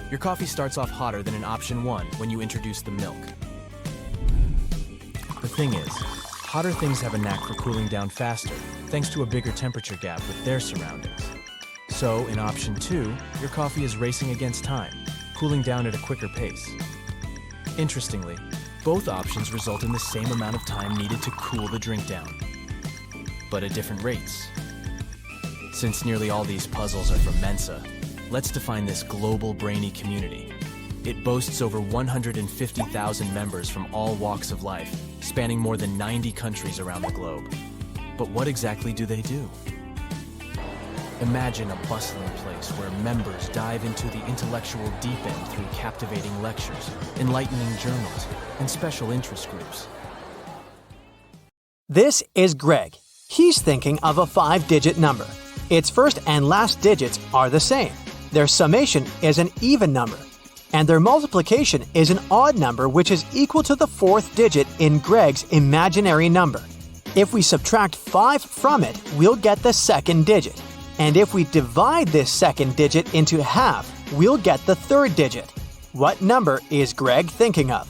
Your coffee starts off hotter than in option 1 when you introduce the milk. The thing is, hotter things have a knack for cooling down faster, thanks to a bigger temperature gap with their surroundings. So, in option 2, your coffee is racing against time, cooling down at a quicker pace. Interestingly, both options result in the same amount of time needed to cool the drink down, but at different rates. Since nearly all these puzzles are from Mensa, let's define this global brainy community. It boasts over 150,000 members from all walks of life, spanning more than 90 countries around the globe. But what exactly do they do? Imagine a bustling place where members dive into the intellectual deep end through captivating lectures, enlightening journals, and special interest groups. This is Greg. He's thinking of a 5-digit number. Its first and last digits are the same. Their summation is an even number, and their multiplication is an odd number which is equal to the 4th digit in Greg's imaginary number. If we subtract 5 from it, we'll get the second digit. And if we divide this second digit into half, we'll get the third digit. What number is Greg thinking of?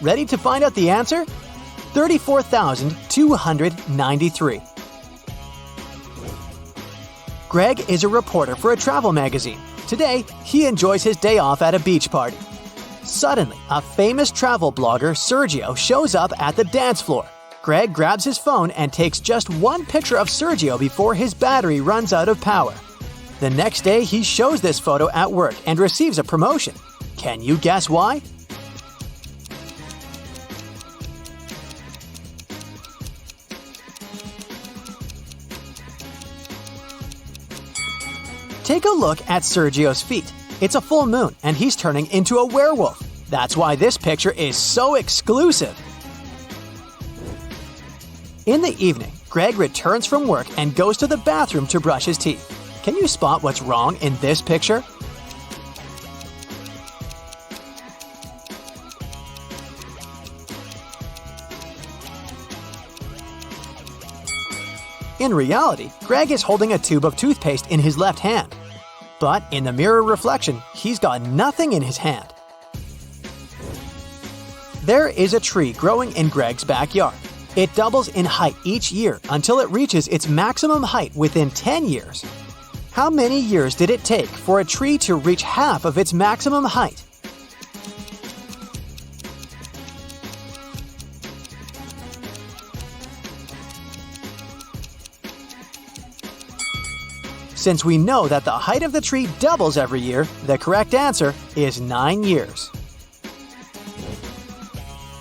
Ready to find out the answer? 34,293. Greg is a reporter for a travel magazine. Today, he enjoys his day off at a beach party. Suddenly, a famous travel blogger, Sergio, shows up at the dance floor. Greg grabs his phone and takes just one picture of Sergio before his battery runs out of power. The next day, he shows this photo at work and receives a promotion. Can you guess why? Take a look at Sergio's feet. It's a full moon, and he's turning into a werewolf. That's why this picture is so exclusive. In the evening, Greg returns from work and goes to the bathroom to brush his teeth. Can you spot what's wrong in this picture? In reality, Greg is holding a tube of toothpaste in his left hand. But in the mirror reflection, he's got nothing in his hand. There is a tree growing in Greg's backyard. It doubles in height each year until it reaches its maximum height within 10 years. How many years did it take for a tree to reach half of its maximum height? Since we know that the height of the tree doubles every year, the correct answer is 9 years.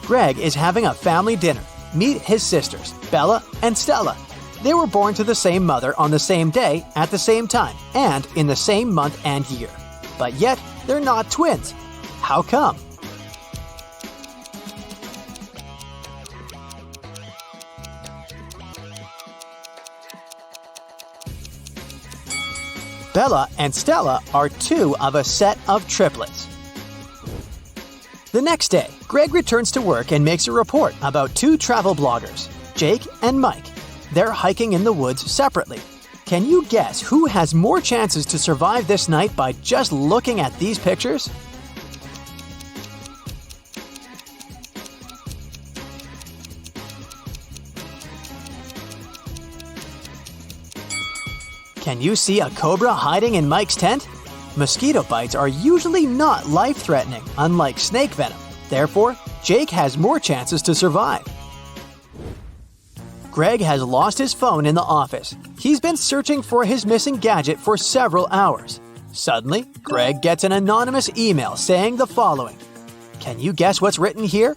Greg is having a family dinner. Meet his sisters, Bella and Stella. They were born to the same mother on the same day, at the same time, and in the same month and year. But yet, they're not twins. How come? Bella and Stella are two of a set of triplets. The next day, Greg returns to work and makes a report about two travel bloggers, Jake and Mike. They're hiking in the woods separately. Can you guess who has more chances to survive this night by just looking at these pictures? Can you see a cobra hiding in Mike's tent? Mosquito bites are usually not life-threatening, unlike snake venom. Therefore, Jake has more chances to survive. Greg has lost his phone in the office. He's been searching for his missing gadget for several hours. Suddenly, Greg gets an anonymous email saying the following. Can you guess what's written here?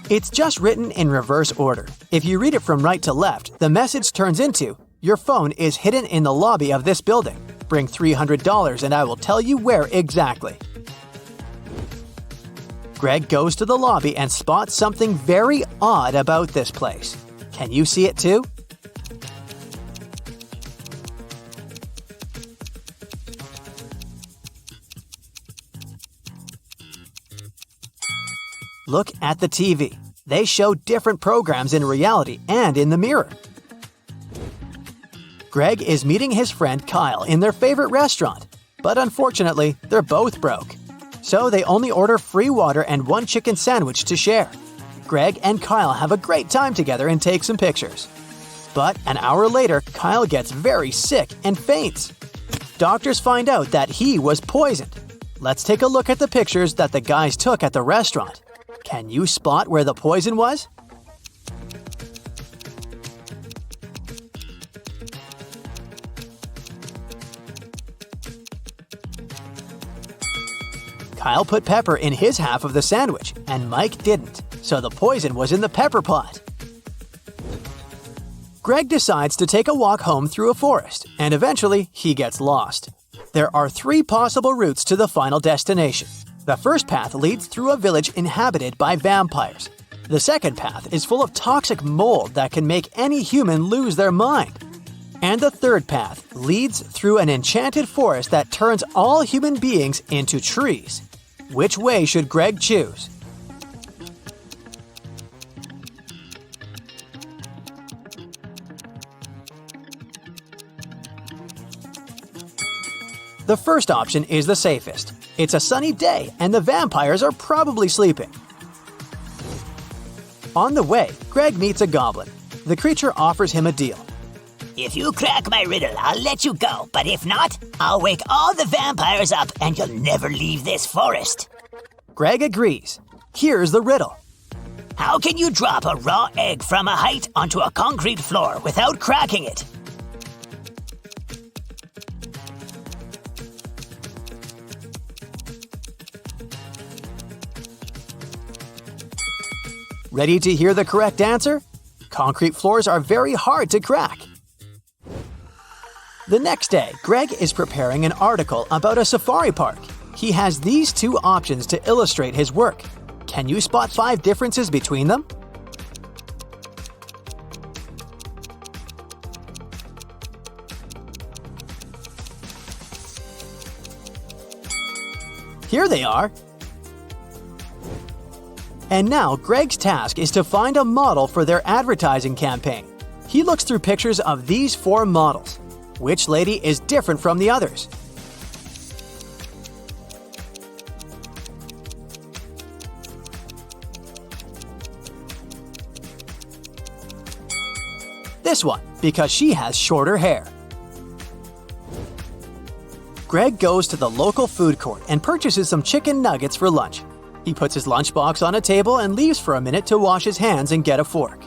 It's just written in reverse order. If you read it from right to left, the message turns into, "Your phone is hidden in the lobby of this building. Bring $300 and I will tell you where exactly." Greg goes to the lobby and spots something very odd about this place. Can you see it too? Look at the TV. They show different programs in reality and in the mirror. Greg is meeting his friend Kyle in their favorite restaurant, but unfortunately, they're both broke. So they only order free water and one chicken sandwich to share. Greg and Kyle have a great time together and take some pictures. But an hour later, Kyle gets very sick and faints. Doctors find out that he was poisoned. Let's take a look at the pictures that the guys took at the restaurant. Can you spot where the poison was? Kyle put pepper in his half of the sandwich, and Mike didn't, so the poison was in the pepper pot. Greg decides to take a walk home through a forest, and eventually he gets lost. There are 3 possible routes to the final destination. The first path leads through a village inhabited by vampires. The second path is full of toxic mold that can make any human lose their mind. And the third path leads through an enchanted forest that turns all human beings into trees. Which way should Greg choose? The first option is the safest. It's a sunny day and the vampires are probably sleeping. On the way, Greg meets a goblin. The creature offers him a deal. If you crack my riddle, I'll let you go, but if not, I'll wake all the vampires up and you'll never leave this forest. Greg agrees. Here's the riddle. How can you drop a raw egg from a height onto a concrete floor without cracking it? Ready to hear the correct answer? Concrete floors are very hard to crack. The next day, Greg is preparing an article about a safari park. He has these two options to illustrate his work. Can you spot 5 differences between them? Here they are. And now Greg's task is to find a model for their advertising campaign. He looks through pictures of these 4 models. Which lady is different from the others? This one, because she has shorter hair. Greg goes to the local food court and purchases some chicken nuggets for lunch. He puts his lunchbox on a table and leaves for a minute to wash his hands and get a fork.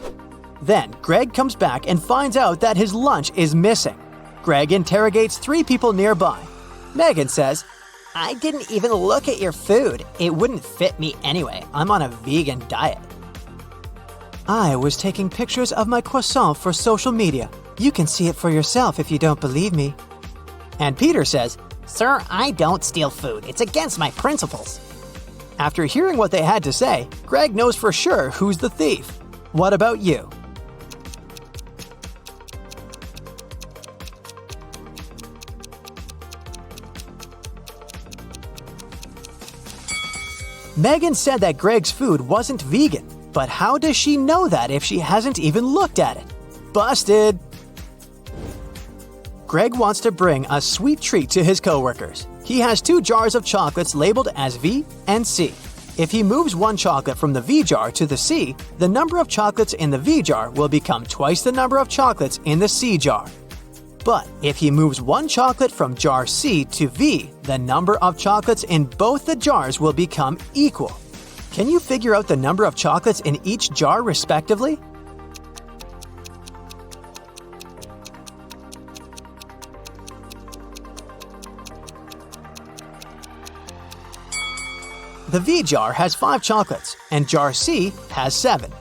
Then, Greg comes back and finds out that his lunch is missing. Greg interrogates 3 people nearby. Megan says, I didn't even look at your food. It wouldn't fit me anyway. I'm on a vegan diet. I was taking pictures of my croissant for social media. You can see it for yourself if you don't believe me. And Peter says, Sir, I don't steal food. It's against my principles. After hearing what they had to say, Greg knows for sure who's the thief. What about you? Megan said that Greg's food wasn't vegan, but how does she know that if she hasn't even looked at it? Busted! Greg wants to bring a sweet treat to his coworkers. He has 2 jars of chocolates labeled as V and C. If he moves one chocolate from the V jar to the C, the number of chocolates in the V jar will become twice the number of chocolates in the C jar. But if he moves one chocolate from jar C to V, the number of chocolates in both the jars will become equal. Can you figure out the number of chocolates in each jar respectively? The V jar has 5 chocolates, and jar C has 7.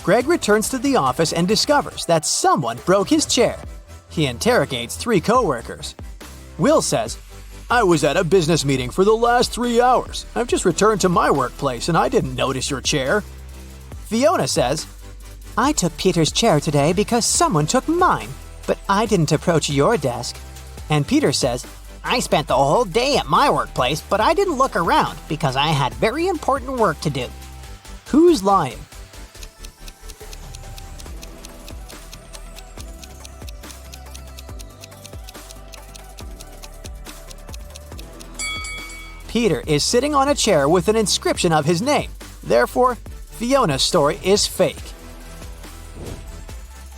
Greg returns to the office and discovers that someone broke his chair. He interrogates 3 coworkers. Will says, I was at a business meeting for the last 3 hours. I've just returned to my workplace and I didn't notice your chair. Fiona says, I took Peter's chair today because someone took mine, but I didn't approach your desk. And Peter says, I spent the whole day at my workplace, but I didn't look around because I had very important work to do. Who's lying? Peter is sitting on a chair with an inscription of his name. Therefore, Fiona's story is fake.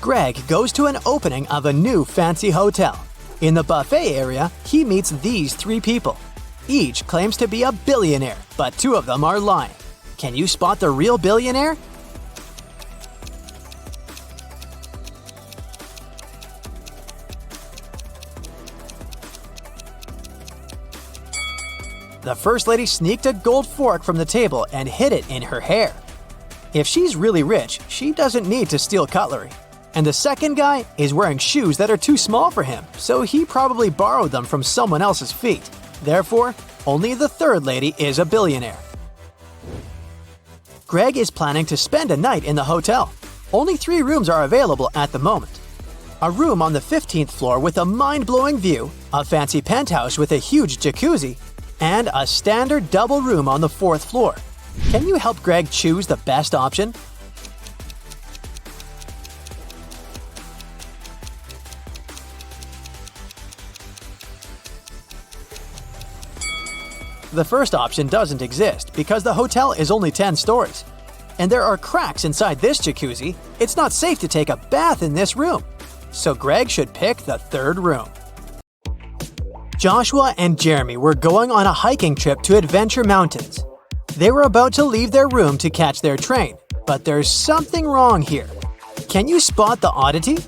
Greg goes to an opening of a new fancy hotel. In the buffet area, he meets these 3 people. Each claims to be a billionaire, but 2 of them are lying. Can you spot the real billionaire? The first lady sneaked a gold fork from the table and hid it in her hair. If she's really rich, she doesn't need to steal cutlery. And the second guy is wearing shoes that are too small for him, so he probably borrowed them from someone else's feet. Therefore, only the third lady is a billionaire. Greg is planning to spend a night in the hotel. Only 3 rooms are available at the moment. A room on the 15th floor with a mind-blowing view, a fancy penthouse with a huge jacuzzi, and a standard double room on the 4th floor. Can you help Greg choose the best option? The first option doesn't exist because the hotel is only 10 stories. And there are cracks inside this jacuzzi. It's not safe to take a bath in this room. So Greg should pick the 3rd room. Joshua and Jeremy were going on a hiking trip to Adventure Mountains. They were about to leave their room to catch their train, but there's something wrong here. Can you spot the oddity?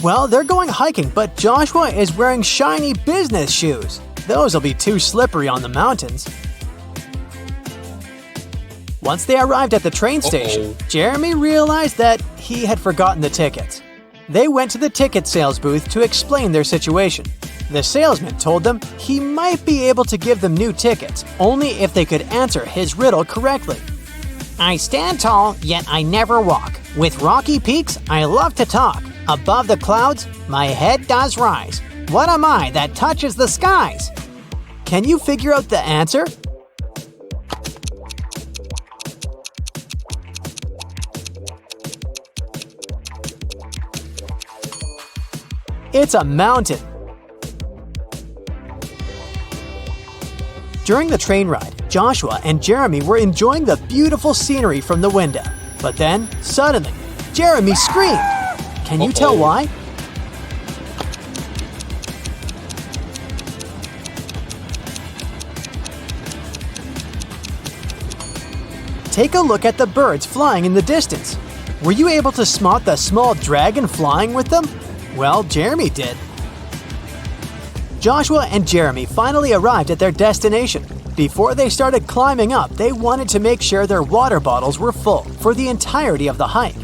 Well, they're going hiking, but Joshua is wearing shiny business shoes. Those will be too slippery on the mountains. Once they arrived at the train station, Jeremy realized that he had forgotten the tickets. They went to the ticket sales booth to explain their situation. The salesman told them he might be able to give them new tickets, only if they could answer his riddle correctly. I stand tall, yet I never walk. With rocky peaks, I love to talk. Above the clouds, my head does rise. What am I that touches the skies? Can you figure out the answer? It's a mountain. During the train ride, Joshua and Jeremy were enjoying the beautiful scenery from the window. But then, suddenly, Jeremy screamed. Can you tell why? Take a look at the birds flying in the distance. Were you able to spot the small dragon flying with them? Well, Jeremy did. Joshua and Jeremy finally arrived at their destination. Before they started climbing up, they wanted to make sure their water bottles were full for the entirety of the hike.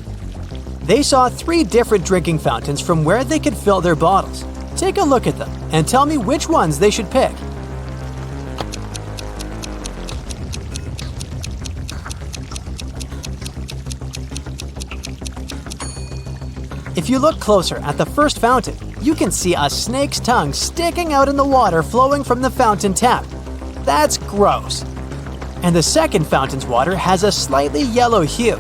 They saw 3 different drinking fountains from where they could fill their bottles. Take a look at them and tell me which ones they should pick. If you look closer at the first fountain, you can see a snake's tongue sticking out in the water flowing from the fountain tap. That's gross. And the second fountain's water has a slightly yellow hue.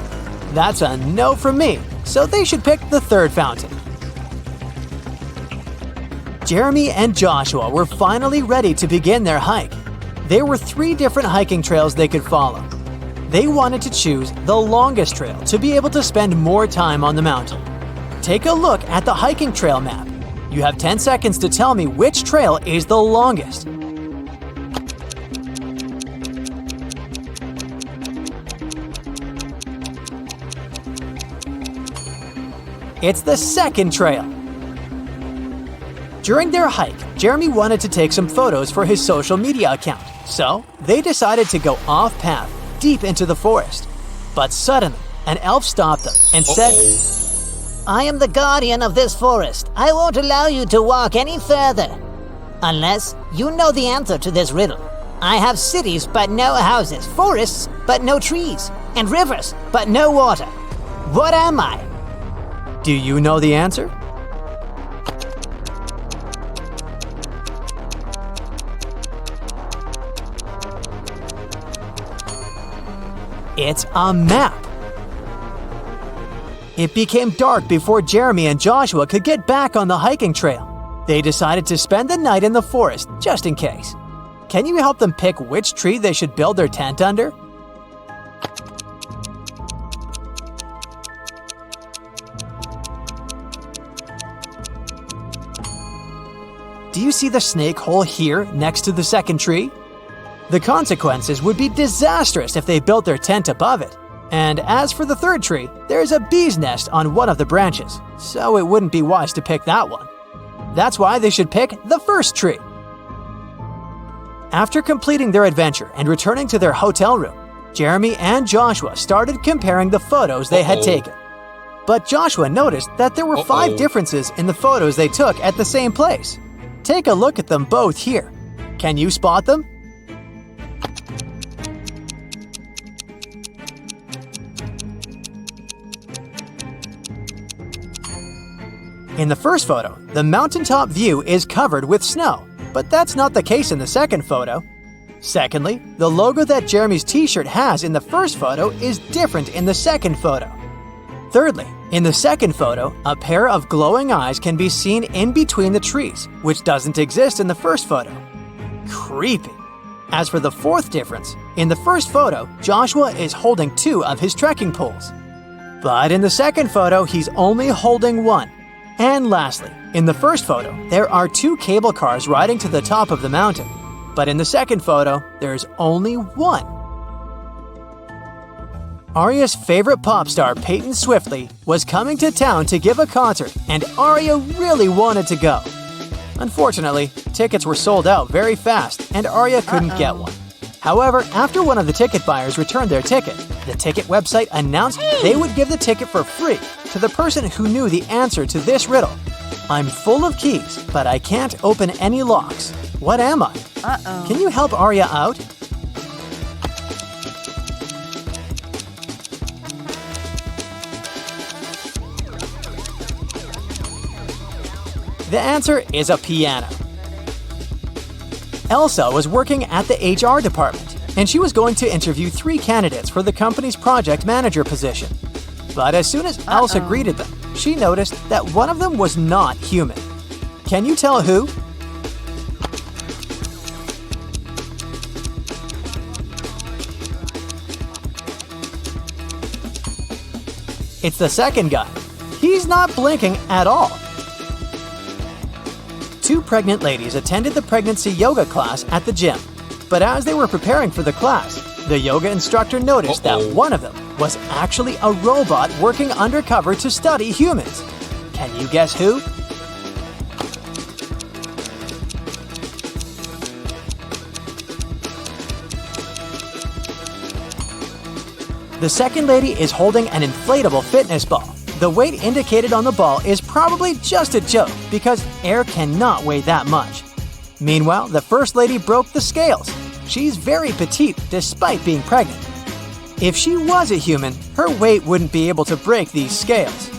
That's a no from me, so they should pick the third fountain. Jeremy and Joshua were finally ready to begin their hike. There were 3 different hiking trails they could follow. They wanted to choose the longest trail to be able to spend more time on the mountain. Take a look at the hiking trail map. You have 10 seconds to tell me which trail is the longest. It's the second trail. During their hike, Jeremy wanted to take some photos for his social media account, so they decided to go off-path, deep into the forest. But suddenly, an elf stopped them and said, I am the guardian of this forest. I won't allow you to walk any further. Unless you know the answer to this riddle. I have cities but no houses, forests but no trees, and rivers but no water. What am I? Do you know the answer? It's a map. It became dark before Jeremy and Joshua could get back on the hiking trail. They decided to spend the night in the forest, just in case. Can you help them pick which tree they should build their tent under? Do you see the snake hole here next to the second tree? The consequences would be disastrous if they built their tent above it. And as for the third tree, there's a bee's nest on one of the branches, so it wouldn't be wise to pick that one. That's why they should pick the first tree. After completing their adventure and returning to their hotel room, Jeremy and Joshua started comparing the photos they had taken. But Joshua noticed that there were 5 differences in the photos they took at the same place. Take a look at them both here. Can you spot them? In the first photo, the mountaintop view is covered with snow, but that's not the case in the second photo. Secondly, the logo that Jeremy's t-shirt has in the first photo is different in the second photo. Thirdly, in the second photo, a pair of glowing eyes can be seen in between the trees, which doesn't exist in the first photo. Creepy. As for the fourth difference, in the first photo, Joshua is holding 2 of his trekking poles. But in the second photo, he's only holding 1. And lastly, in the first photo, there are 2 cable cars riding to the top of the mountain. But in the second photo, there's only 1. Arya's favorite pop star, Peyton Swiftly, was coming to town to give a concert, and Arya really wanted to go. Unfortunately, tickets were sold out very fast, and Arya couldn't get one. However, after one of the ticket buyers returned their ticket, the ticket website announced they would give the ticket for free to the person who knew the answer to this riddle. I'm full of keys, but I can't open any locks. What am I? Can you help Arya out? The answer is a piano. Elsa was working at the HR department, and she was going to interview 3 candidates for the company's project manager position. But as soon as Elsa greeted them, she noticed that one of them was not human. Can you tell who? It's the second guy. He's not blinking at all. 2 pregnant ladies attended the pregnancy yoga class at the gym. But as they were preparing for the class, the yoga instructor noticed that one of them was actually a robot working undercover to study humans. Can you guess who? The second lady is holding an inflatable fitness ball. The weight indicated on the ball is probably just a joke because air cannot weigh that much. Meanwhile, the first lady broke the scales. She's very petite despite being pregnant. If she was a human, her weight wouldn't be able to break these scales.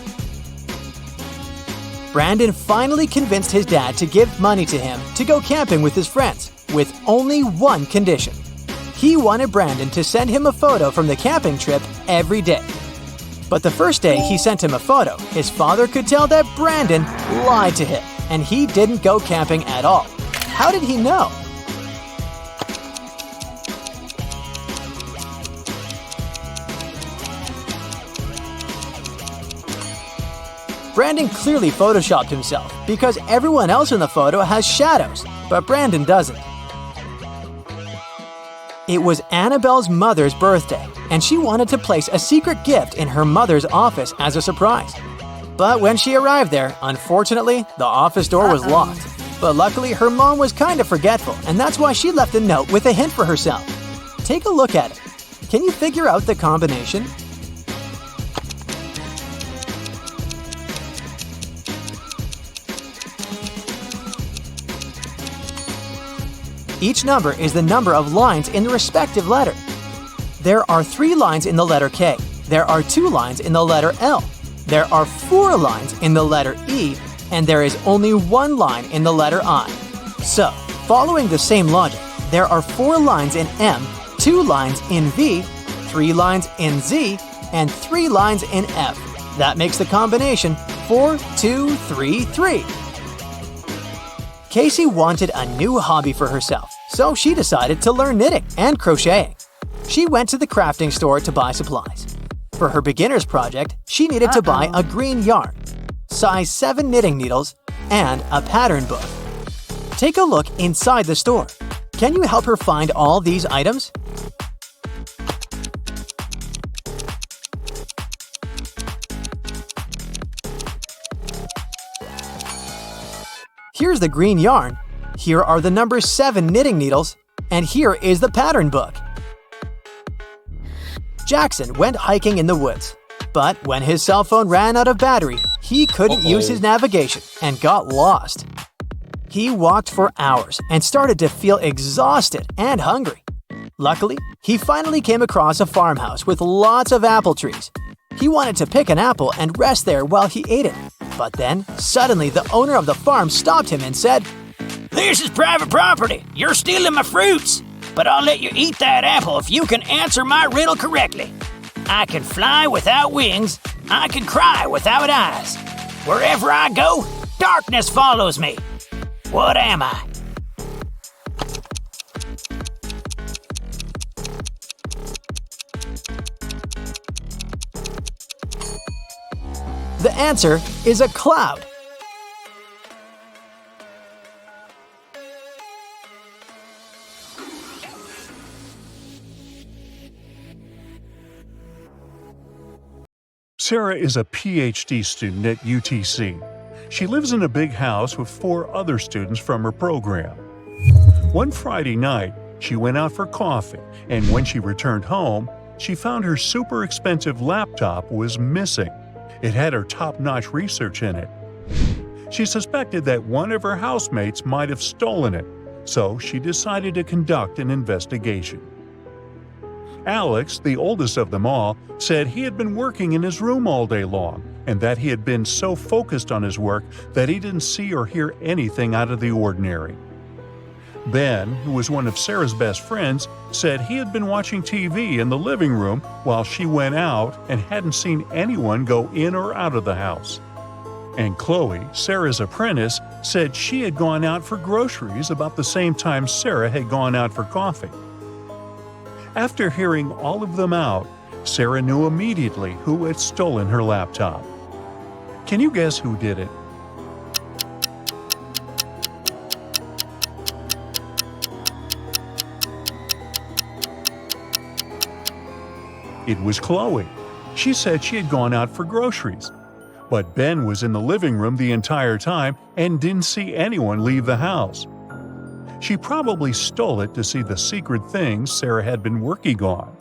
Brandon finally convinced his dad to give money to him to go camping with his friends, with only one condition. He wanted Brandon to send him a photo from the camping trip every day. But the first day he sent him a photo, his father could tell that Brandon lied to him, and he didn't go camping at all. How did he know? Brandon clearly photoshopped himself because everyone else in the photo has shadows, but Brandon doesn't. It was Annabelle's mother's birthday, and she wanted to place a secret gift in her mother's office as a surprise. But when she arrived there, unfortunately, the office door was locked. But luckily, her mom was kind of forgetful, and that's why she left a note with a hint for herself. Take a look at it. Can you figure out the combination? Each number is the number of lines in the respective letter. There are 3 lines in the letter K. There are 2 lines in the letter L. There are 4 lines in the letter E, and there is only 1 line in the letter I. So, following the same logic, there are 4 lines in M, 2 lines in V, 3 lines in Z, and 3 lines in F. That makes the combination 4, 2, 3, 3. Casey wanted a new hobby for herself, so she decided to learn knitting and crocheting. She went to the crafting store to buy supplies. For her beginner's project, she needed to buy a green yarn, size 7 knitting needles, and a pattern book. Take a look inside the store. Can you help her find all these items? Here's the green yarn, here are the number 7 knitting needles, and here is the pattern book. Jackson went hiking in the woods, but when his cell phone ran out of battery, he couldn't use his navigation and got lost. He walked for hours and started to feel exhausted and hungry. Luckily, he finally came across a farmhouse with lots of apple trees. He wanted to pick an apple and rest there while he ate it. But then, suddenly the owner of the farm stopped him and said, "This is private property. You're stealing my fruits. But I'll let you eat that apple if you can answer my riddle correctly. I can fly without wings. I can cry without eyes. Wherever I go, darkness follows me. What am I?" The answer is a cloud. Sarah is a PhD student at UTC. She lives in a big house with 4 other students from her program. One Friday night, she went out for coffee, and when she returned home, she found her super expensive laptop was missing. It had her top-notch research in it. She suspected that one of her housemates might have stolen it, so she decided to conduct an investigation. Alex, the oldest of them all, said he had been working in his room all day long and that he had been so focused on his work that he didn't see or hear anything out of the ordinary. Ben, who was one of Sarah's best friends, said he had been watching TV in the living room while she went out and hadn't seen anyone go in or out of the house. And Chloe, Sarah's apprentice, said she had gone out for groceries about the same time Sarah had gone out for coffee. After hearing all of them out, Sarah knew immediately who had stolen her laptop. Can you guess who did it? It was Chloe. She said she had gone out for groceries. But Ben was in the living room the entire time and didn't see anyone leave the house. She probably stole it to see the secret things Sarah had been working on.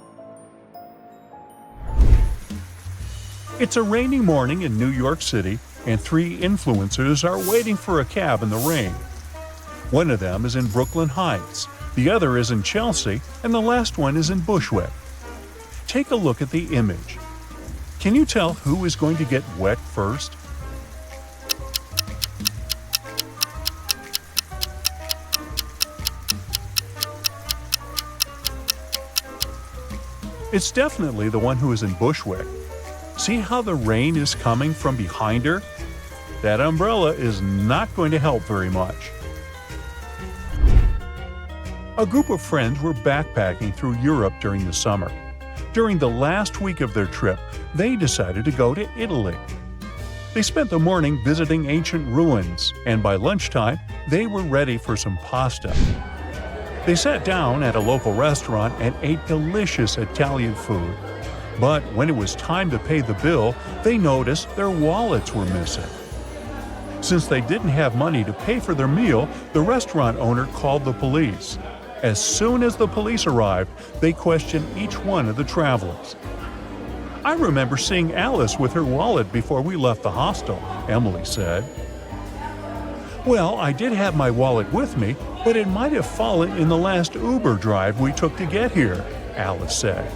It's a rainy morning in New York City, and 3 influencers are waiting for a cab in the rain. One of them is in Brooklyn Heights, the other is in Chelsea, and the last one is in Bushwick. Take a look at the image. Can you tell who is going to get wet first? It's definitely the one who is in Bushwick. See how the rain is coming from behind her? That umbrella is not going to help very much. A group of friends were backpacking through Europe during the summer. During the last week of their trip, they decided to go to Italy. They spent the morning visiting ancient ruins, and by lunchtime, they were ready for some pasta. They sat down at a local restaurant and ate delicious Italian food. But when it was time to pay the bill, they noticed their wallets were missing. Since they didn't have money to pay for their meal, the restaurant owner called the police. As soon as the police arrived, they questioned each one of the travelers. "I remember seeing Alice with her wallet before we left the hostel," Emily said. "Well, I did have my wallet with me, but it might have fallen in the last Uber drive we took to get here," Alice said.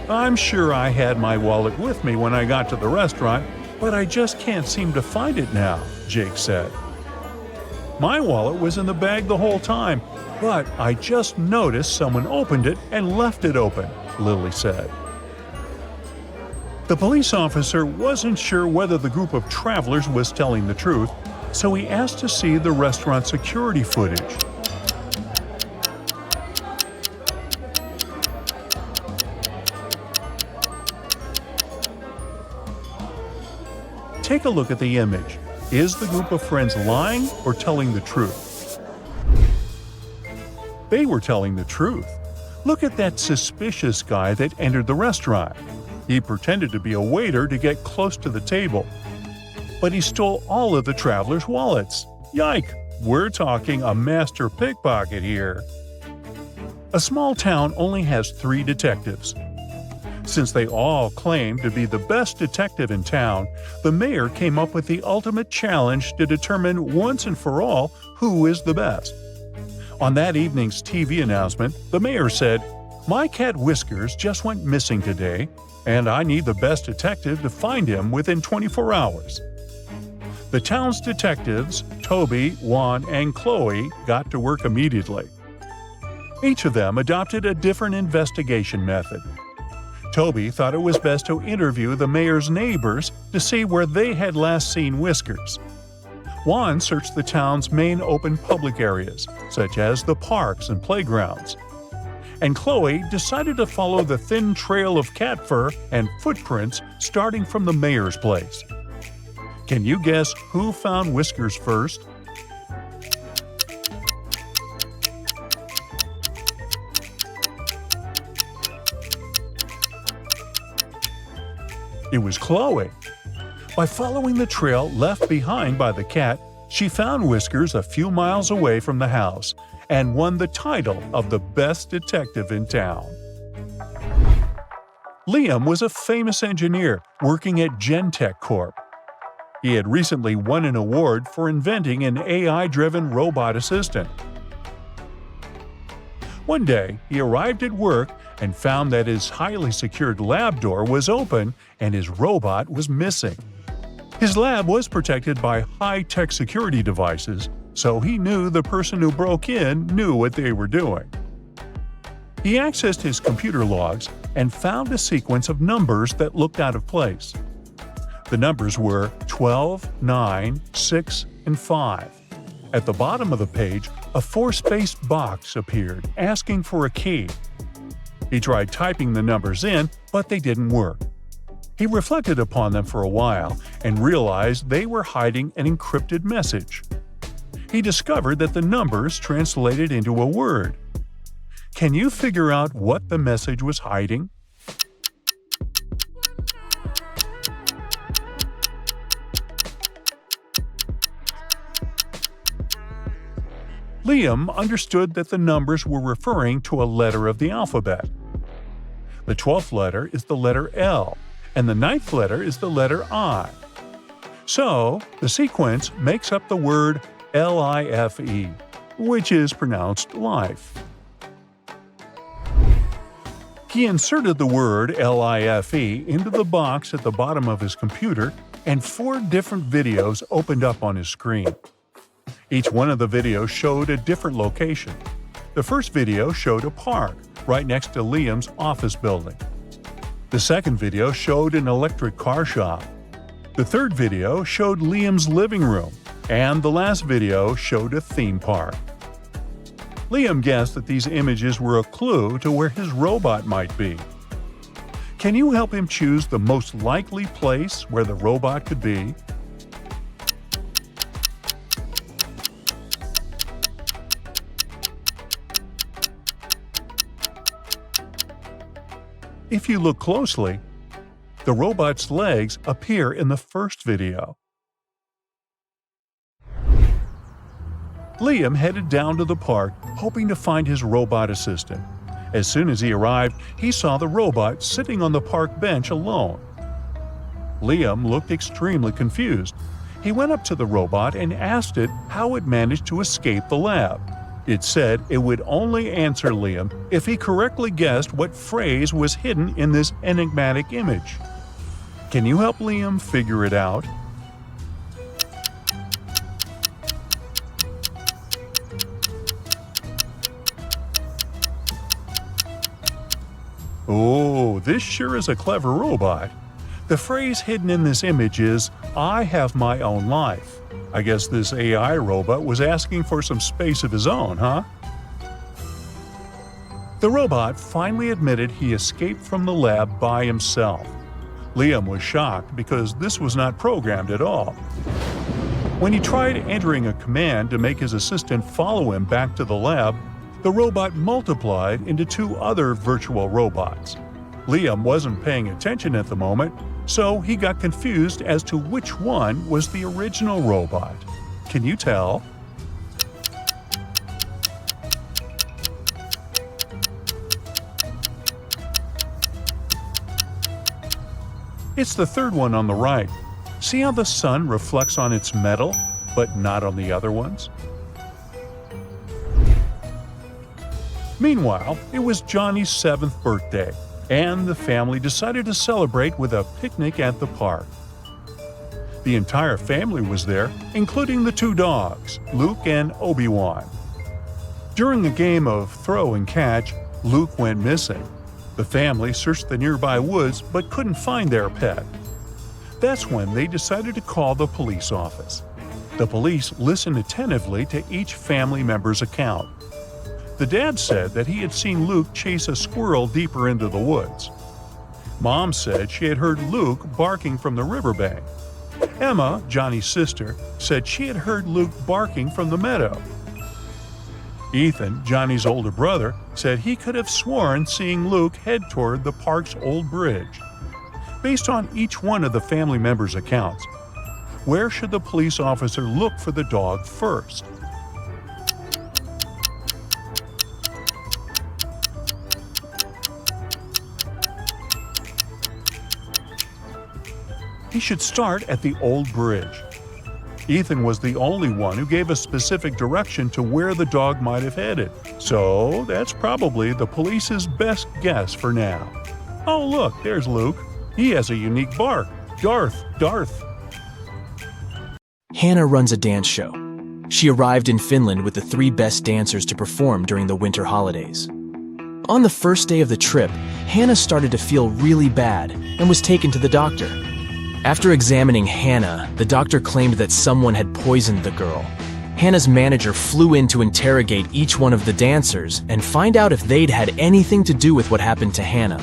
"I'm sure I had my wallet with me when I got to the restaurant, but I just can't seem to find it now," Jake said. "My wallet was in the bag the whole time, but I just noticed someone opened it and left it open," Lily said. The police officer wasn't sure whether the group of travelers was telling the truth, so he asked to see the restaurant security footage. Take a look at the image. Is the group of friends lying or telling the truth? They were telling the truth. Look at that suspicious guy that entered the restaurant. He pretended to be a waiter to get close to the table. But he stole all of the travelers' wallets. Yike! We're talking a master pickpocket here. A small town only has 3 detectives. Since they all claim to be the best detective in town, the mayor came up with the ultimate challenge to determine once and for all who is the best. On that evening's TV announcement, the mayor said, "My cat Whiskers just went missing today, and I need the best detective to find him within 24 hours." The town's detectives, Toby, Juan, and Chloe, got to work immediately. Each of them adopted a different investigation method. Toby thought it was best to interview the mayor's neighbors to see where they had last seen Whiskers. Juan searched the town's main open public areas, such as the parks and playgrounds. And Chloe decided to follow the thin trail of cat fur and footprints starting from the mayor's place. Can you guess who found Whiskers first? It was Chloe. By following the trail left behind by the cat, she found Whiskers a few miles away from the house and won the title of the best detective in town. Liam was a famous engineer working at Gentech Corp. He had recently won an award for inventing an AI-driven robot assistant. One day, he arrived at work and found that his highly secured lab door was open and his robot was missing. His lab was protected by high-tech security devices, so he knew the person who broke in knew what they were doing. He accessed his computer logs and found a sequence of numbers that looked out of place. The numbers were 12, 9, 6, and 5. At the bottom of the page, a four-spaced box appeared, asking for a key. He tried typing the numbers in, but they didn't work. He reflected upon them for a while and realized they were hiding an encrypted message. He discovered that the numbers translated into a word. Can you figure out what the message was hiding? Liam understood that the numbers were referring to a letter of the alphabet. The 12th letter is the letter L, and the 9th letter is the letter I. So, the sequence makes up the word LIFE, which is pronounced life. He inserted the word LIFE into the box at the bottom of his computer, and 4 different videos opened up on his screen. Each one of the videos showed a different location. The first video showed a park right next to Liam's office building. The second video showed an electric car shop. The third video showed Liam's living room, and the last video showed a theme park. Liam guessed that these images were a clue to where his robot might be. Can you help him choose the most likely place where the robot could be? If you look closely, the robot's legs appear in the first video. Liam headed down to the park, hoping to find his robot assistant. As soon as he arrived, he saw the robot sitting on the park bench alone. Liam looked extremely confused. He went up to the robot and asked it how it managed to escape the lab. It said it would only answer Liam if he correctly guessed what phrase was hidden in this enigmatic image. Can you help Liam figure it out? Oh, this sure is a clever robot. The phrase hidden in this image is, "I have my own life." I guess this AI robot was asking for some space of his own, huh? The robot finally admitted he escaped from the lab by himself. Liam was shocked because this was not programmed at all. When he tried entering a command to make his assistant follow him back to the lab, the robot multiplied into 2 other virtual robots. Liam wasn't paying attention at the moment, so he got confused as to which one was the original robot. Can you tell? It's the third one on the right. See how the sun reflects on its metal, but not on the other ones? Meanwhile, it was Johnny's 7th birthday, and the family decided to celebrate with a picnic at the park. The entire family was there, including the 2 dogs, Luke and Obi-Wan. During a game of throw and catch, Luke went missing. The family searched the nearby woods but couldn't find their pet. That's when they decided to call the police office. The police listened attentively to each family member's account. The dad said that he had seen Luke chase a squirrel deeper into the woods. Mom said she had heard Luke barking from the riverbank. Emma, Johnny's sister, said she had heard Luke barking from the meadow. Ethan, Johnny's older brother, said he could have sworn seeing Luke head toward the park's old bridge. based on each one of the family members' accounts. Where should the police officer look for the dog first? He should start at the old bridge. Ethan was the only one who gave a specific direction to where the dog might have headed, so that's probably the police's best guess for now. Oh look, there's Luke. He has a unique bark. Darth. Hannah runs a dance show. She arrived in Finland with the 3 best dancers to perform during the winter holidays. On the first day of the trip, Hannah started to feel really bad and was taken to the doctor. After examining Hannah, the doctor claimed that someone had poisoned the girl. Hannah's manager flew in to interrogate each one of the dancers and find out if they'd had anything to do with what happened to Hannah.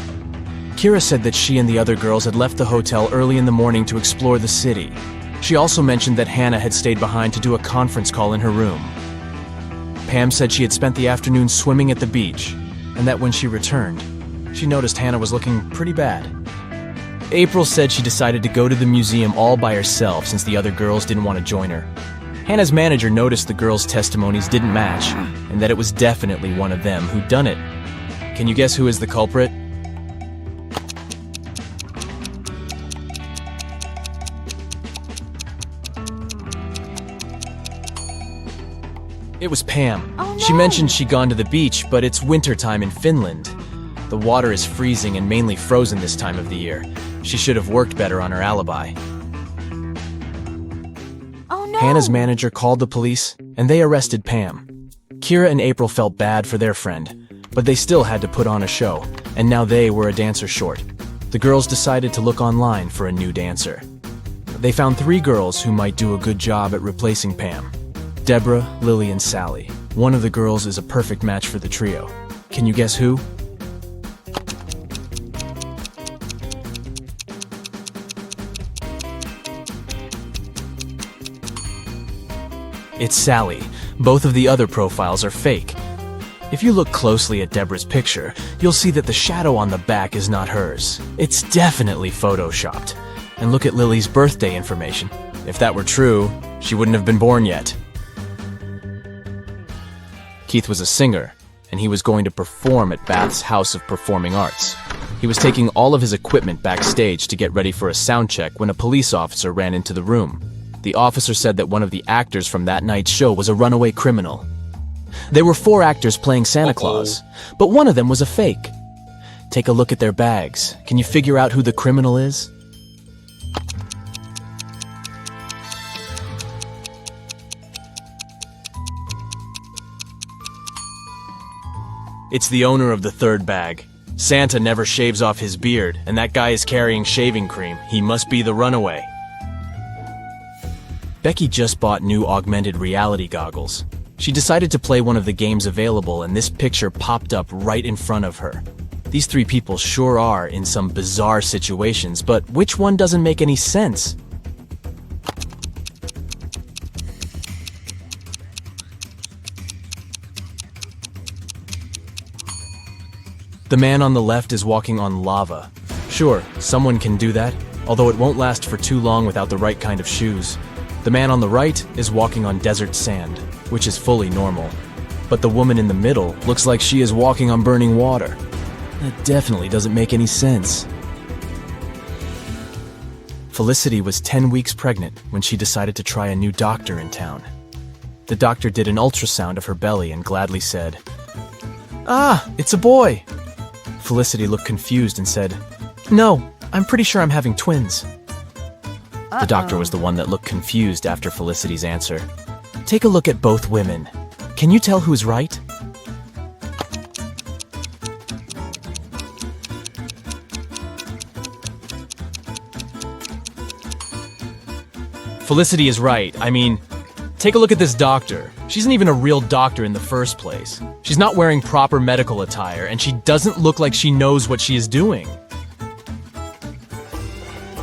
Kira said that she and the other girls had left the hotel early in the morning to explore the city. She also mentioned that Hannah had stayed behind to do a conference call in her room. Pam said she had spent the afternoon swimming at the beach, and that when she returned, she noticed Hannah was looking pretty bad. April said she decided to go to the museum all by herself since the other girls didn't want to join her. Hannah's manager noticed the girls' testimonies didn't match, and that it was definitely one of them who'd done it. Can you guess who is the culprit? It was Pam. Oh, no. She mentioned she'd gone to the beach, but it's wintertime in Finland. The water is freezing and mainly frozen this time of the year. She should have worked better on her alibi. Oh no! Hannah's manager called the police, and they arrested Pam. Kira and April felt bad for their friend, but they still had to put on a show, and now they were a dancer short. The girls decided to look online for a new dancer. They found 3 girls who might do a good job at replacing Pam. Deborah, Lily, and Sally. One of the girls is a perfect match for the trio. Can you guess who? It's Sally. Both of the other profiles are fake. If you look closely at Deborah's picture, you'll see that the shadow on the back is not hers. It's definitely photoshopped. And look at Lily's birthday information. If that were true, she wouldn't have been born yet. Keith was a singer, and he was going to perform at Bath's House of Performing Arts. He was taking all of his equipment backstage to get ready for a sound check when a police officer ran into the room. The officer said that one of the actors from that night's show was a runaway criminal. There were 4 actors playing Santa Claus, but one of them was a fake. Take a look at their bags. Can you figure out who the criminal is? It's the owner of the 3rd bag. Santa never shaves off his beard, and that guy is carrying shaving cream. He must be the runaway. Becky just bought new augmented reality goggles. She decided to play one of the games available, and this picture popped up right in front of her. These 3 people sure are in some bizarre situations, but which one doesn't make any sense? The man on the left is walking on lava. Sure, someone can do that, although it won't last for too long without the right kind of shoes. The man on the right is walking on desert sand, which is fully normal. But the woman in the middle looks like she is walking on burning water. That definitely doesn't make any sense. Felicity was 10 weeks pregnant when she decided to try a new doctor in town. The doctor did an ultrasound of her belly and gladly said, "Ah, it's a boy." Felicity looked confused and said, "No, I'm pretty sure I'm having twins." The doctor was the one that looked confused after Felicity's answer. Take a look at both women. Can you tell who's right? Felicity is right. I mean, take a look at this doctor. She isn't even a real doctor in the first place. She's not wearing proper medical attire, and she doesn't look like she knows what she is doing.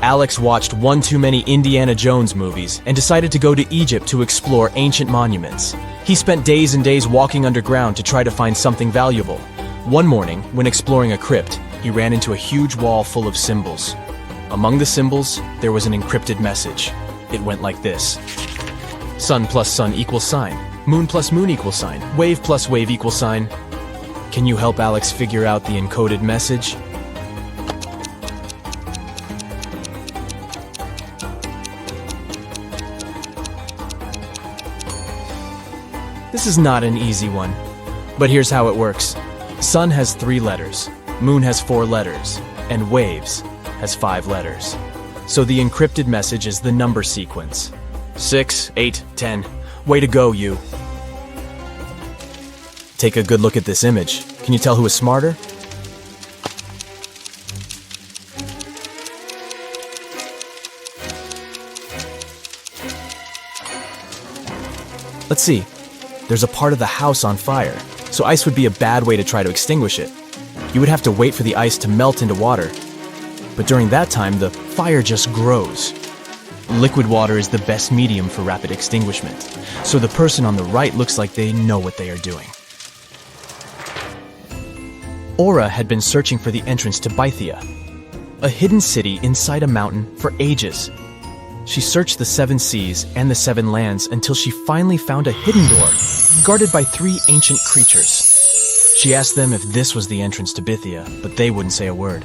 Alex watched one too many Indiana Jones movies and decided to go to Egypt to explore ancient monuments. He spent days and days walking underground to try to find something valuable. One morning, when exploring a crypt, he ran into a huge wall full of symbols. Among the symbols, there was an encrypted message. It went like this. Sun plus sun equals sign. Moon plus moon equals sign. Wave plus wave equals sign. Can you help Alex figure out the encoded message? This is not an easy one, but here's how it works. Sun has 3 letters, moon has 4 letters, and waves has 5 letters. So the encrypted message is the number sequence. 6, 8, 10. Way to go, you. Take a good look at this image. Can you tell who is smarter? Let's see. There's a part of the house on fire, so ice would be a bad way to try to extinguish it. You would have to wait for the ice to melt into water. But during that time, the fire just grows. Liquid water is the best medium for rapid extinguishment, so the person on the right looks like they know what they are doing. Aura had been searching for the entrance to Bythia, a hidden city inside a mountain, for ages. She searched the 7 seas and the 7 lands until she finally found a hidden door, guarded by 3 ancient creatures. She asked them if this was the entrance to Bythia, but they wouldn't say a word.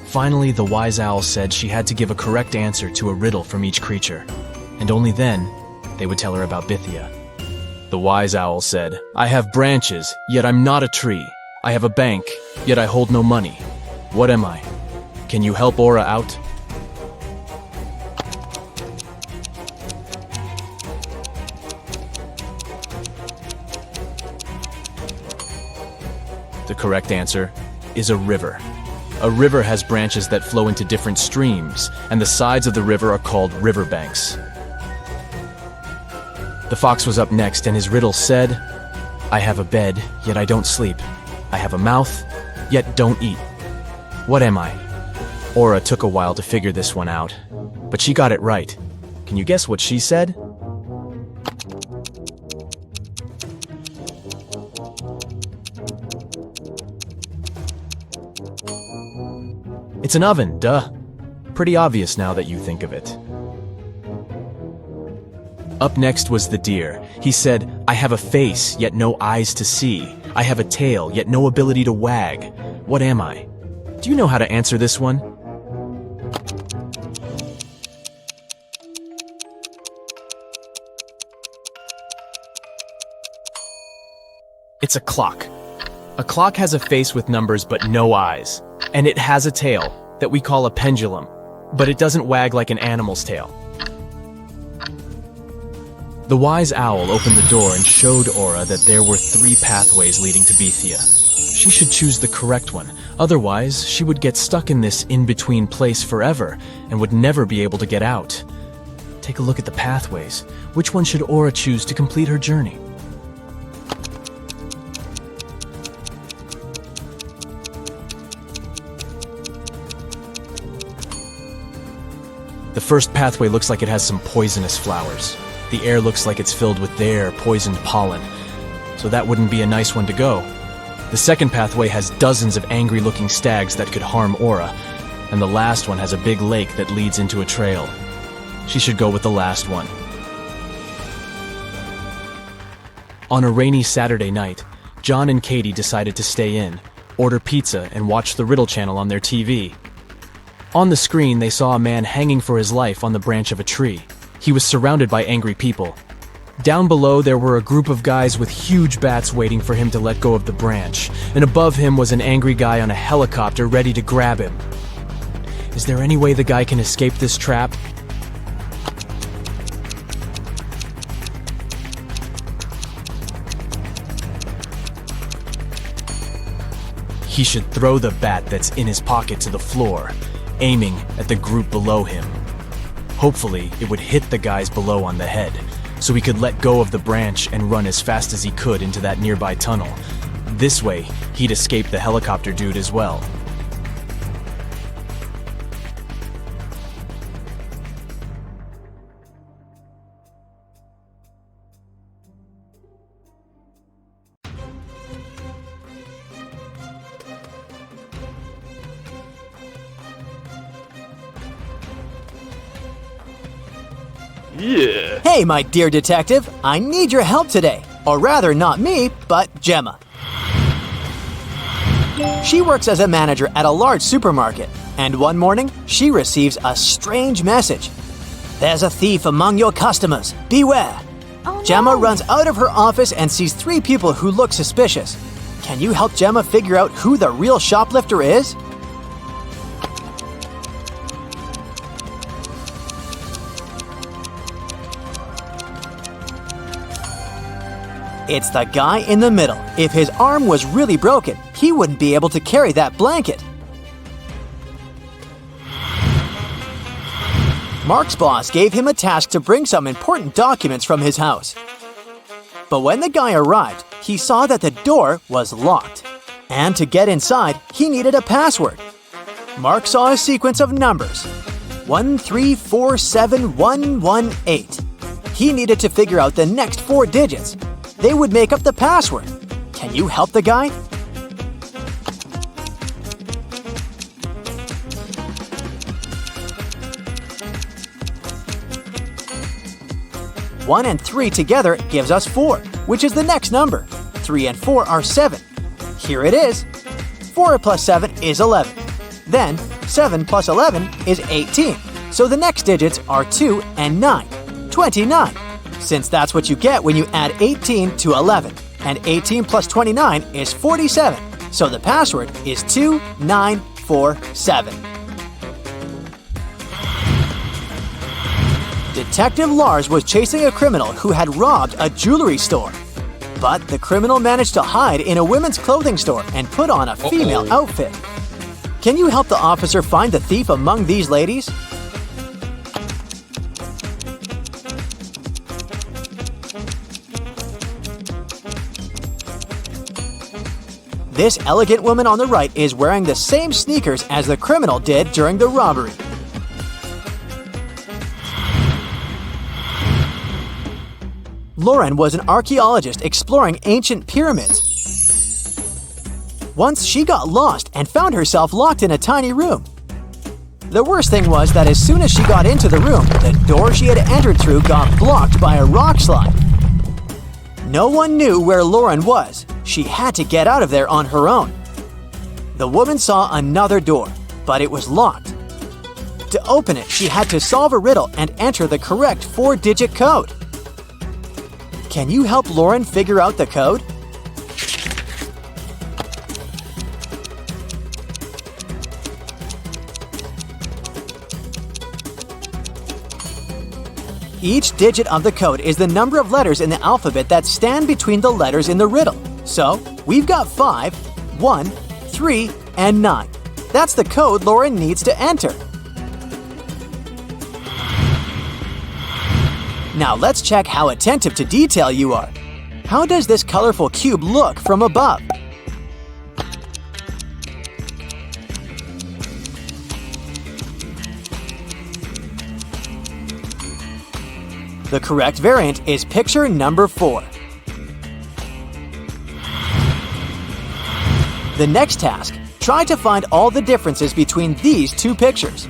Finally, the wise owl said she had to give a correct answer to a riddle from each creature, and only then they would tell her about Bythia. The wise owl said, "I have branches, yet I'm not a tree. I have a bank, yet I hold no money. What am I? Can you help Aura out?" The correct answer is a river. A river has branches that flow into different streams, and the sides of the river are called riverbanks. The fox was up next, and his riddle said, "I have a bed, yet I don't sleep. I have a mouth, yet don't eat. What am I?" Aura took a while to figure this one out, but she got it right. Can you guess what she said? It's an oven, duh. Pretty obvious now that you think of it. Up next was the deer. He said, "I have a face, yet no eyes to see. I have a tail, yet no ability to wag. What am I?" Do you know how to answer this one? It's a clock. A clock has a face with numbers but no eyes. And it has a tail that we call a pendulum, but it doesn't wag like an animal's tail. The wise owl opened the door and showed Aura that there were 3 pathways leading to Bythia. She should choose the correct one, otherwise she would get stuck in this in-between place forever and would never be able to get out. Take a look at the pathways. Which one should Aura choose to complete her journey? The first pathway looks like it has some poisonous flowers. The air looks like it's filled with their poisoned pollen, so that wouldn't be a nice one to go. The second pathway has dozens of angry-looking stags that could harm Aura, and the last one has a big lake that leads into a trail. She should go with the last one. On a rainy Saturday night, John and Katie decided to stay in, order pizza, and watch the Riddle channel on their TV. On the screen, they saw a man hanging for his life on the branch of a tree. He was surrounded by angry people. Down below, there were a group of guys with huge bats waiting for him to let go of the branch, and above him was an angry guy on a helicopter ready to grab him. Is there any way the guy can escape this trap? He should throw the bat that's in his pocket to the floor, aiming at the group below him. Hopefully, it would hit the guys below on the head, so he could let go of the branch and run as fast as he could into that nearby tunnel. This way, he'd escape the helicopter dude as well. Yeah. Hey, my dear detective, I need your help today. Or rather, not me, but Gemma. She works as a manager at a large supermarket, and one morning, she receives a strange message. There's a thief among your customers. Beware. Oh, Gemma no. runs out of her office and sees 3 people who look suspicious. Can you help Gemma figure out who the real shoplifter is? It's the guy in the middle. If his arm was really broken, he wouldn't be able to carry that blanket. Mark's boss gave him a task to bring some important documents from his house. But when the guy arrived, he saw that the door was locked. And to get inside, he needed a password. Mark saw a sequence of numbers. 1347118. He needed to figure out the next 4 digits. They would make up the password. Can you help the guy? One and 3 together gives us 4, which is the next number. 3 and 4 are 7. Here it is. 4 plus 7 is 11. Then 7 plus 11 is 18. So the next digits are 2 and 9. 29. Since that's what you get when you add 18 to 11. And 18 plus 29 is 47. So the password is 2947. Detective Lars was chasing a criminal who had robbed a jewelry store. But the criminal managed to hide in a women's clothing store and put on a female outfit. Can you help the officer find the thief among these ladies? This elegant woman on the right is wearing the same sneakers as the criminal did during the robbery. Lauren was an archaeologist exploring ancient pyramids. Once she got lost and found herself locked in a tiny room. The worst thing was that as soon as she got into the room, the door she had entered through got blocked by a rock slide. No one knew where Lauren was. She had to get out of there on her own. The woman saw another door, but it was locked. To open it, she had to solve a riddle and enter the correct 4-digit code. Can you help Lauren figure out the code? Each digit of the code is the number of letters in the alphabet that stand between the letters in the riddle. So, we've got 5, 1, 3, and 9. That's the code Lauren needs to enter. Now let's check how attentive to detail you are. How does this colorful cube look from above? The correct variant is picture number 4. The next task, try to find all the differences between these 2 pictures.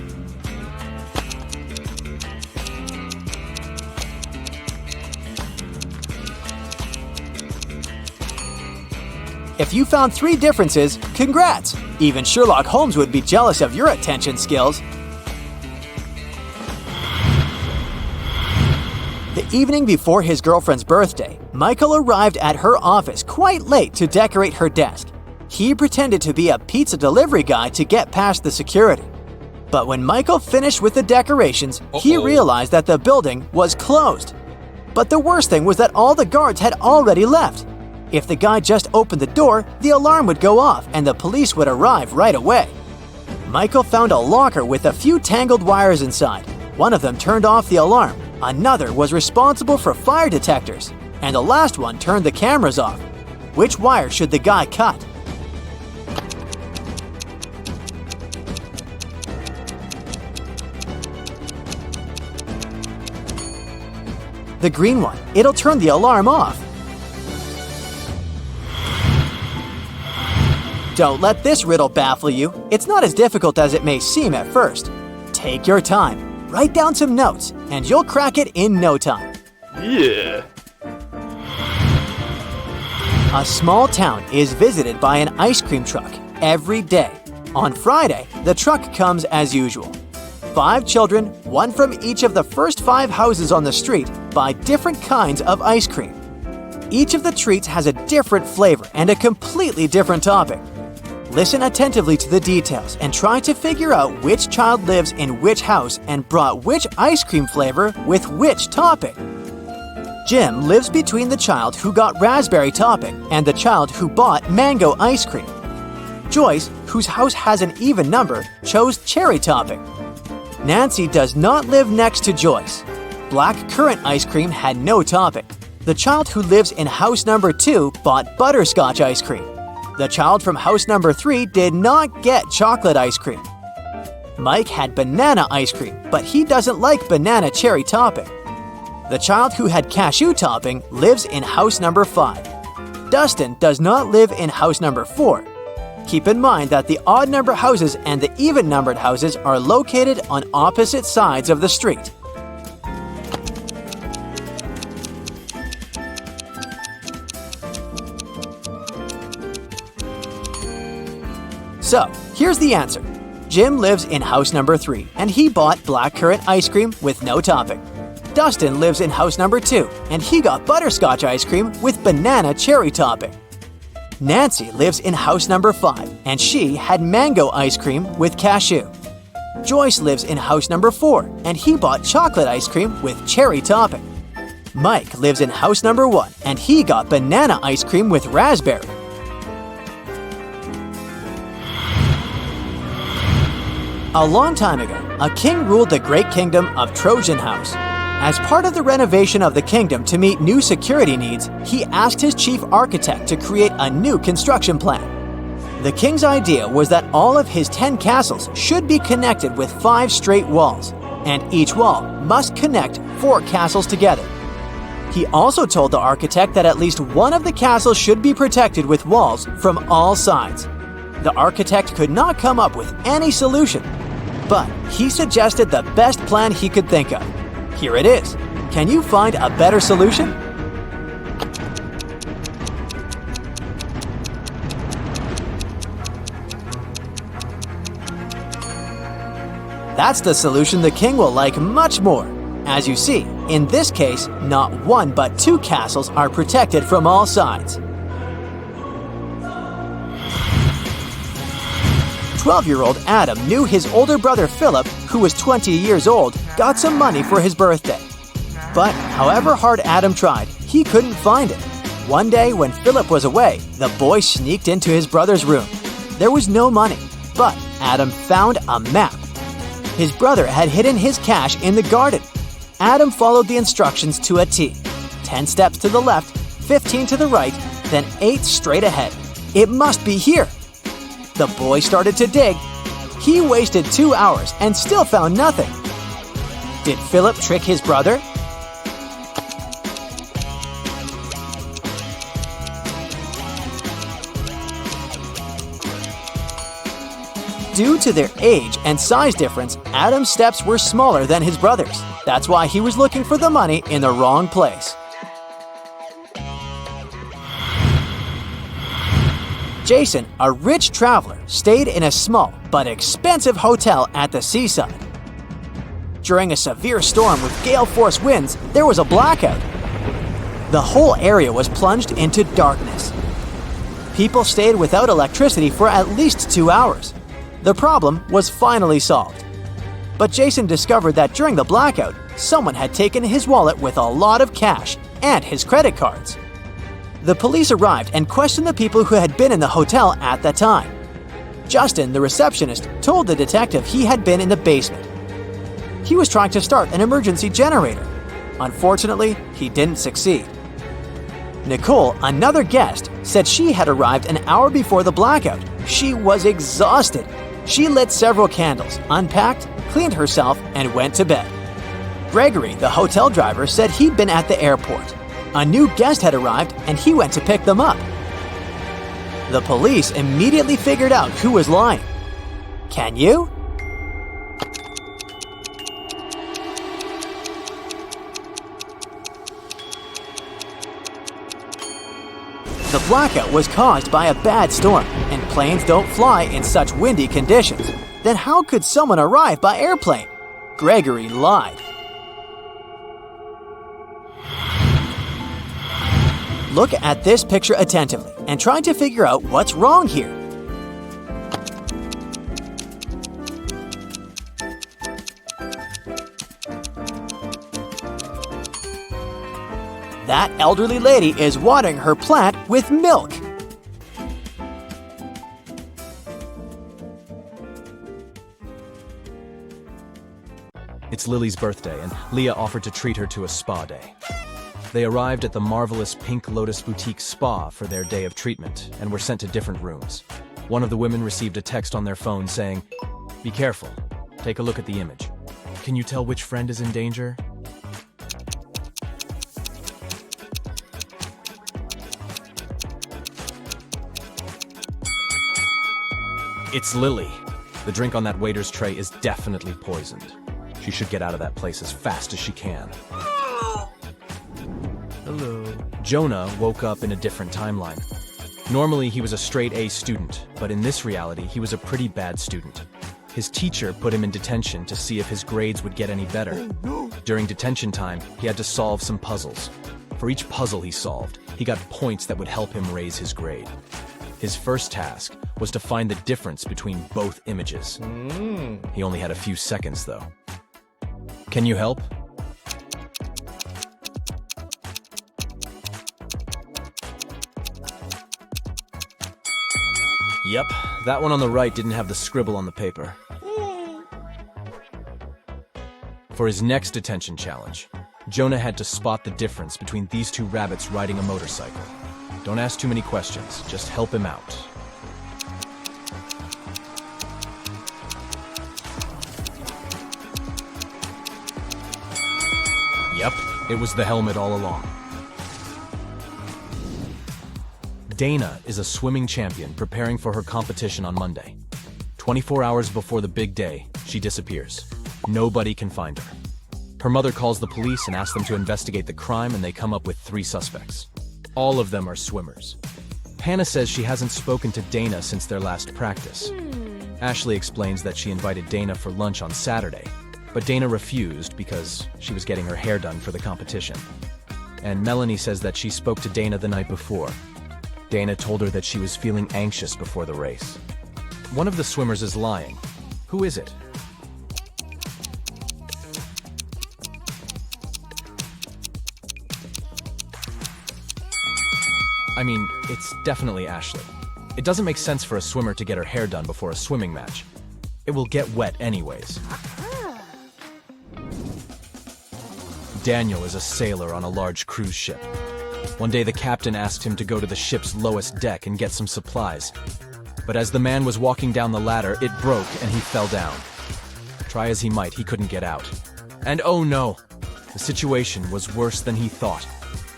If you found 3 differences, congrats! Even Sherlock Holmes would be jealous of your attention skills. The evening before his girlfriend's birthday, Michael arrived at her office quite late to decorate her desk. He pretended to be a pizza delivery guy to get past the security. But when Michael finished with the decorations, he realized that the building was closed. But the worst thing was that all the guards had already left. If the guy just opened the door, the alarm would go off and the police would arrive right away. Michael found a locker with a few tangled wires inside. One of them turned off the alarm, another was responsible for fire detectors, and the last one turned the cameras off. Which wire should the guy cut? The green one. It'll turn the alarm off. Don't let this riddle baffle you. It's not as difficult as it may seem at first. Take your time. Write down some notes, and you'll crack it in no time. Yeah. A small town is visited by an ice cream truck every day. On Friday, the truck comes as usual. 5 children, one from each of the first 5 houses on the street, buy different kinds of ice cream. Each of the treats has a different flavor and a completely different topping. Listen attentively to the details and try to figure out which child lives in which house and brought which ice cream flavor with which topping. Jim lives between the child who got raspberry topping and the child who bought mango ice cream. Joyce, whose house has an even number, chose cherry topping. Nancy does not live next to Joyce. Black currant ice cream had no topping. The child who lives in house number 2 bought butterscotch ice cream. The child from house number 3 did not get chocolate ice cream. Mike had banana ice cream, but he doesn't like banana cherry topping. The child who had cashew topping lives in house number 5. Dustin does not live in house number 4. Keep in mind that the odd number houses and the even numbered houses are located on opposite sides of the street. So, here's the answer. Jim lives in house number 3, and he bought blackcurrant ice cream with no topping. Dustin lives in house number 2, and he got butterscotch ice cream with banana cherry topping. Nancy lives in house number 5, and she had mango ice cream with cashew. Joyce lives in house number 4, and he bought chocolate ice cream with cherry topping. Mike lives in house number 1, and he got banana ice cream with raspberry. A long time ago, a king ruled the great kingdom of Trojan House. As part of the renovation of the kingdom to meet new security needs, he asked his chief architect to create a new construction plan. The king's idea was that all of his 10 castles should be connected with 5 straight walls, and each wall must connect 4 castles together. He also told the architect that at least one of the castles should be protected with walls from all sides. The architect could not come up with any solution, but he suggested the best plan he could think of. Here it is. Can you find a better solution? That's the solution the king will like much more. As you see, in this case, not 1 but 2 castles are protected from all sides. 12-year-old Adam knew his older brother Philip, who was 20 years old, got some money for his birthday. But however hard Adam tried, he couldn't find it. One day when Philip was away, the boy sneaked into his brother's room. There was no money, but Adam found a map. His brother had hidden his cash in the garden. Adam followed the instructions to a T. 10 steps to the left, 15 to the right, then 8 straight ahead. It must be here. The boy started to dig. He wasted 2 hours and still found nothing. Did Philip trick his brother? Due to their age and size difference, Adam's steps were smaller than his brother's. That's why he was looking for the money in the wrong place. Jason, a rich traveler, stayed in a small but expensive hotel at the seaside. During a severe storm with gale-force winds, there was a blackout. The whole area was plunged into darkness. People stayed without electricity for at least 2 hours. The problem was finally solved. But Jason discovered that during the blackout, someone had taken his wallet with a lot of cash and his credit cards. The police arrived and questioned the people who had been in the hotel at the time. Justin, the receptionist, told the detective he had been in the basement. He was trying to start an emergency generator. Unfortunately, he didn't succeed. Nicole, another guest, said she had arrived an hour before the blackout. She was exhausted. She lit several candles, unpacked, cleaned herself, and went to bed. Gregory, the hotel driver, said he'd been at the airport. A new guest had arrived, and he went to pick them up. The police immediately figured out who was lying. Can you? The blackout was caused by a bad storm, and planes don't fly in such windy conditions. Then how could someone arrive by airplane? Gregory lied. Look at this picture attentively and try to figure out what's wrong here. That elderly lady is watering her plant with milk. It's Lily's birthday, and Leah offered to treat her to a spa day. They arrived at the marvelous Pink Lotus Boutique Spa for their day of treatment and were sent to different rooms. One of the women received a text on their phone saying, "Be careful. Take a look at the image. Can you tell which friend is in danger?" It's Lily. The drink on that waiter's tray is definitely poisoned. She should get out of that place as fast as she can. Hello. Jonah woke up in a different timeline. Normally, he was a straight A student, but in this reality, he was a pretty bad student. His teacher put him in detention to see if his grades would get any better. During detention time, he had to solve some puzzles. For each puzzle he solved, he got points that would help him raise his grade. His first task was to find the difference between both images. He only had a few seconds, though. Can you help? Yep, that one on the right didn't have the scribble on the paper. For his next detention challenge, Jonah had to spot the difference between these two rabbits riding a motorcycle. Don't ask too many questions, just help him out. Yep, it was the helmet all along. Dana is a swimming champion preparing for her competition on Monday. 24 hours before the big day, she disappears. Nobody can find her. Her mother calls the police and asks them to investigate the crime, and they come up with 3 suspects. All of them are swimmers. Hannah says she hasn't spoken to Dana since their last practice. Ashley explains that she invited Dana for lunch on Saturday, but Dana refused because she was getting her hair done for the competition. And Melanie says that she spoke to Dana the night before. Dana told her that she was feeling anxious before the race. One of the swimmers is lying. Who is it? I mean, it's definitely Ashley. It doesn't make sense for a swimmer to get her hair done before a swimming match. It will get wet anyways. Daniel is a sailor on a large cruise ship. One day the captain asked him to go to the ship's lowest deck and get some supplies. But as the man was walking down the ladder, it broke and he fell down. Try as he might, he couldn't get out. And oh no! The situation was worse than he thought.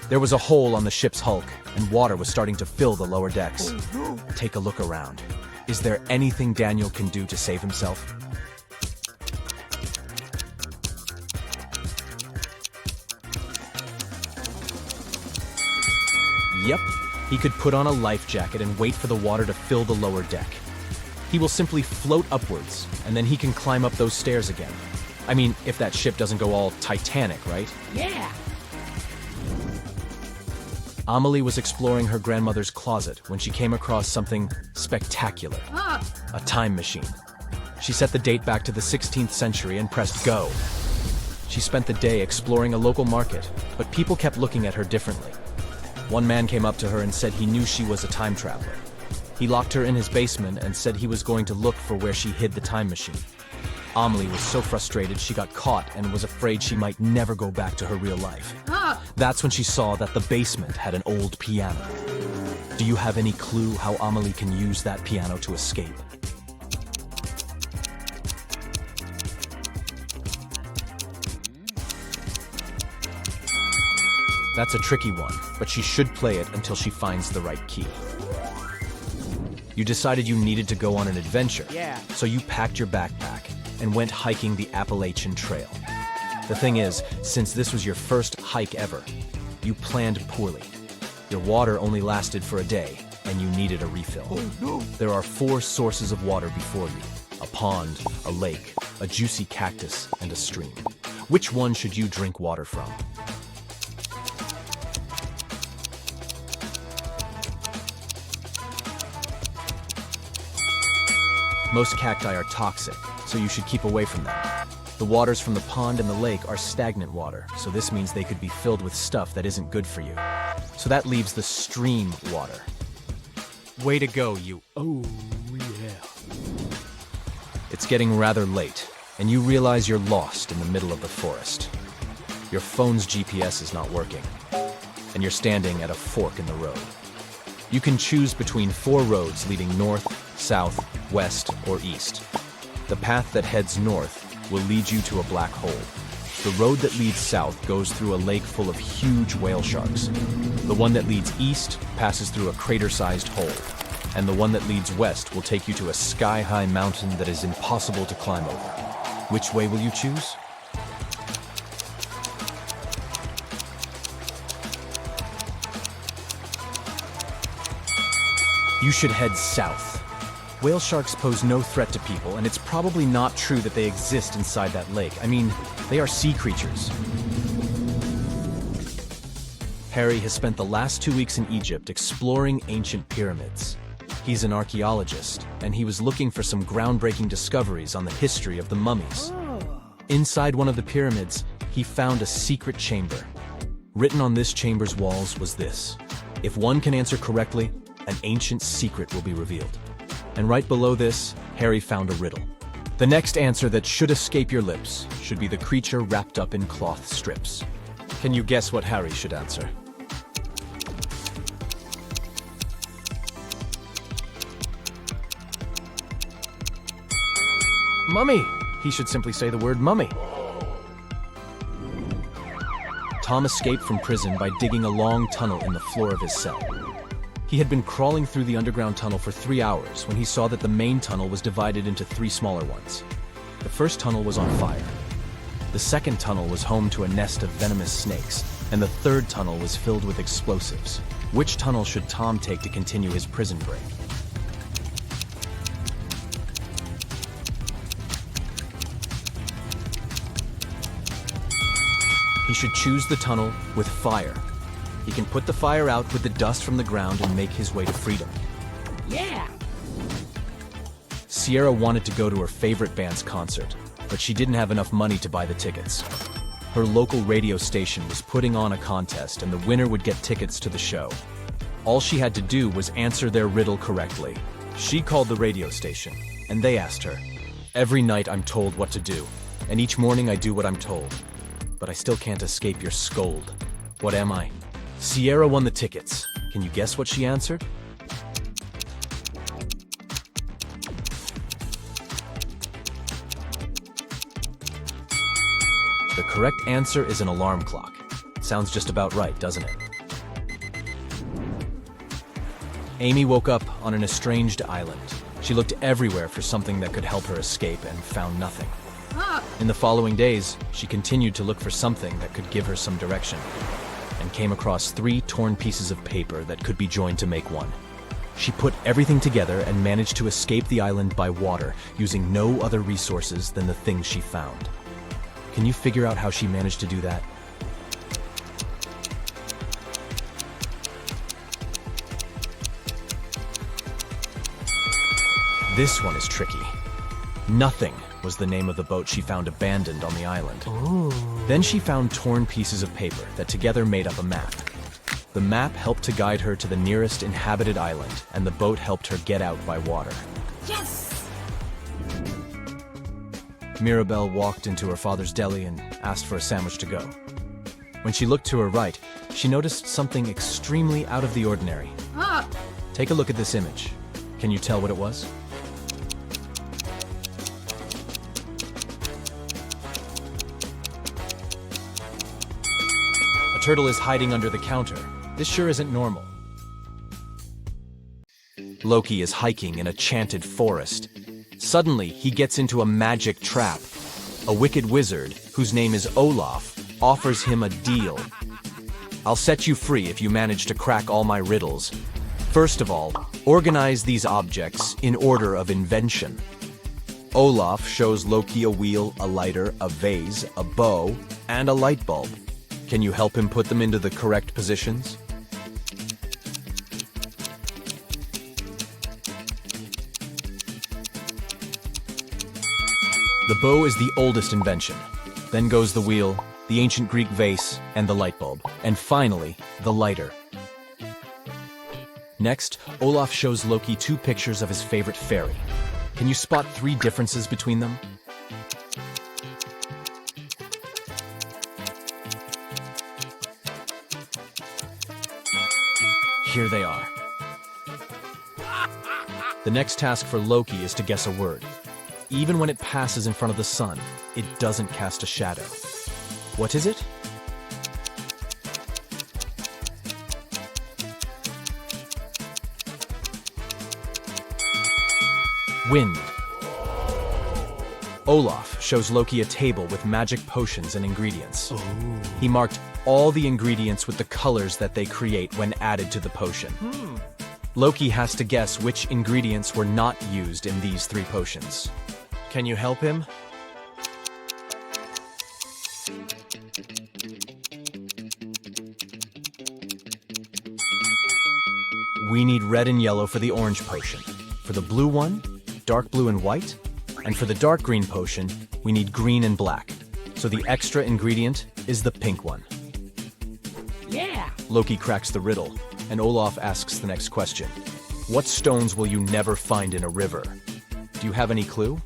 There was a hole on the ship's hulk, and water was starting to fill the lower decks. Take a look around. Is there anything Daniel can do to save himself? Yep, he could put on a life jacket and wait for the water to fill the lower deck. He will simply float upwards, and then he can climb up those stairs again. I mean, if that ship doesn't go all Titanic, right? Yeah. Amelie was exploring her grandmother's closet when she came across something spectacular. A time machine. She set the date back to the 16th century and pressed go. She spent the day exploring a local market, but people kept looking at her differently. One man came up to her and said he knew she was a time traveler. He locked her in his basement and said he was going to look for where she hid the time machine. Amelie was so frustrated she got caught and was afraid she might never go back to her real life. That's when she saw that the basement had an old piano. Do you have any clue how Amelie can use that piano to escape? That's a tricky one, but she should play it until she finds the right key. You decided you needed to go on an adventure, so you packed your backpack and went hiking the Appalachian Trail. The thing is, since this was your first hike ever, you planned poorly. Your water only lasted for a day, and you needed a refill. Oh, no. There are 4 sources of water before you: a pond, a lake, a juicy cactus, and a stream. Which one should you drink water from? Most cacti are toxic, so you should keep away from them. The waters from the pond and the lake are stagnant water, so this means they could be filled with stuff that isn't good for you. So that leaves the stream water. Way to go, you. Oh, yeah. It's getting rather late, and you realize you're lost in the middle of the forest. Your phone's GPS is not working, and you're standing at a fork in the road. You can choose between 4 roads leading north, south, west, or east. The path that heads north will lead you to a black hole. The road that leads south goes through a lake full of huge whale sharks. The one that leads east passes through a crater-sized hole. And the one that leads west will take you to a sky-high mountain that is impossible to climb over. Which way will you choose? You should head south. Whale sharks pose no threat to people, and it's probably not true that they exist inside that lake. I mean, they are sea creatures. Harry has spent the last 2 weeks in Egypt exploring ancient pyramids. He's an archaeologist, and he was looking for some groundbreaking discoveries on the history of the mummies. Inside one of the pyramids, he found a secret chamber. Written on this chamber's walls was this: if one can answer correctly, an ancient secret will be revealed. And right below this, Harry found a riddle. The next answer that should escape your lips should be the creature wrapped up in cloth strips. Can you guess what Harry should answer? Mummy! He should simply say the word mummy. Tom escaped from prison by digging a long tunnel in the floor of his cell. He had been crawling through the underground tunnel for 3 hours when he saw that the main tunnel was divided into 3 smaller ones. The first tunnel was on fire. The second tunnel was home to a nest of venomous snakes, and the third tunnel was filled with explosives. Which tunnel should Tom take to continue his prison break? He should choose the tunnel with fire. He can put the fire out with the dust from the ground and make his way to freedom. Yeah! Sierra wanted to go to her favorite band's concert, but she didn't have enough money to buy the tickets. Her local radio station was putting on a contest, and the winner would get tickets to the show. All she had to do was answer their riddle correctly. She called the radio station, and they asked her, "Every night I'm told what to do, and each morning I do what I'm told. But I still can't escape your scold. What am I?" Sierra won the tickets. Can you guess what she answered? The correct answer is an alarm clock. Sounds just about right, doesn't it? Amy woke up on an estranged island. She looked everywhere for something that could help her escape and found nothing. In the following days, she continued to look for something that could give her some direction, and came across 3 torn pieces of paper that could be joined to make one. She put everything together and managed to escape the island by water, using no other resources than the things she found. Can you figure out how she managed to do that? This one is tricky. Nothing was the name of the boat she found abandoned on the island. Ooh. Then she found torn pieces of paper that together made up a map. The map helped to guide her to the nearest inhabited island, and the boat helped her get out by water. Yes! Mirabelle walked into her father's deli and asked for a sandwich to go. When she looked to her right, she noticed something extremely out of the ordinary. Take a look at this image. Can you tell what it was? A turtle is hiding under the counter. This sure isn't normal. Loki is hiking in a chanted forest. Suddenly, he gets into a magic trap. A wicked wizard, whose name is Olaf, offers him a deal. I'll set you free if you manage to crack all my riddles. First of all, organize these objects in order of invention. Olaf shows Loki a wheel, a lighter, a vase, a bow, and a light bulb. Can you help him put them into the correct positions? The bow is the oldest invention. Then goes the wheel, the ancient Greek vase, and the light bulb. And finally, the lighter. Next, Olaf shows Loki 2 pictures of his favorite fairy. Can you spot 3 differences between them? Here they are. The next task for Loki is to guess a word. Even when it passes in front of the sun, it doesn't cast a shadow. What is it? Wind. Olaf shows Loki a table with magic potions and ingredients. He marked all the ingredients with the colors that they create when added to the potion. Loki has to guess which ingredients were not used in these 3 potions. Can you help him? We need red and yellow for the orange potion. For the blue one, dark blue and white. And for the dark green potion, we need green and black. So the extra ingredient is the pink one. Yeah. Loki cracks the riddle, and Olaf asks the next question. What stones will you never find in a river? Do you have any clue?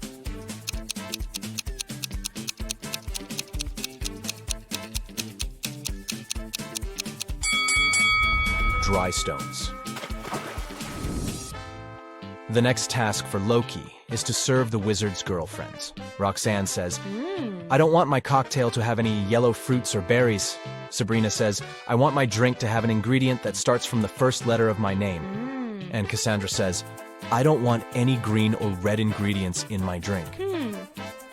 Dry stones. The next task for Loki is to serve the wizard's girlfriends. Roxanne says, I don't want my cocktail to have any yellow fruits or berries. Sabrina says, I want my drink to have an ingredient that starts from the first letter of my name. And Cassandra says, I don't want any green or red ingredients in my drink.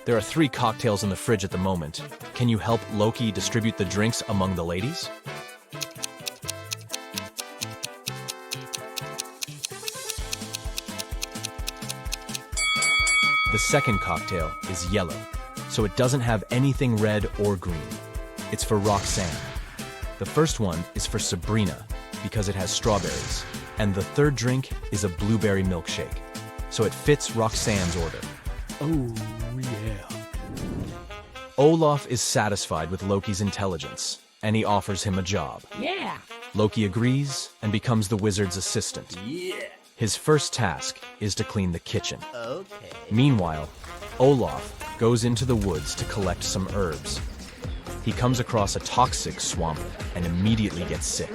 There are 3 cocktails in the fridge at the moment. Can you help Loki distribute the drinks among the ladies? The second cocktail is yellow, so it doesn't have anything red or green. It's for Roxanne. The first one is for Sabrina, because it has strawberries. And the third drink is a blueberry milkshake, so it fits Roxanne's order. Oh, yeah. Olaf is satisfied with Loki's intelligence, and he offers him a job. Yeah. Loki agrees and becomes the wizard's assistant. Yeah. His first task is to clean the kitchen. Okay. Meanwhile, Olaf goes into the woods to collect some herbs. He comes across a toxic swamp and immediately gets sick.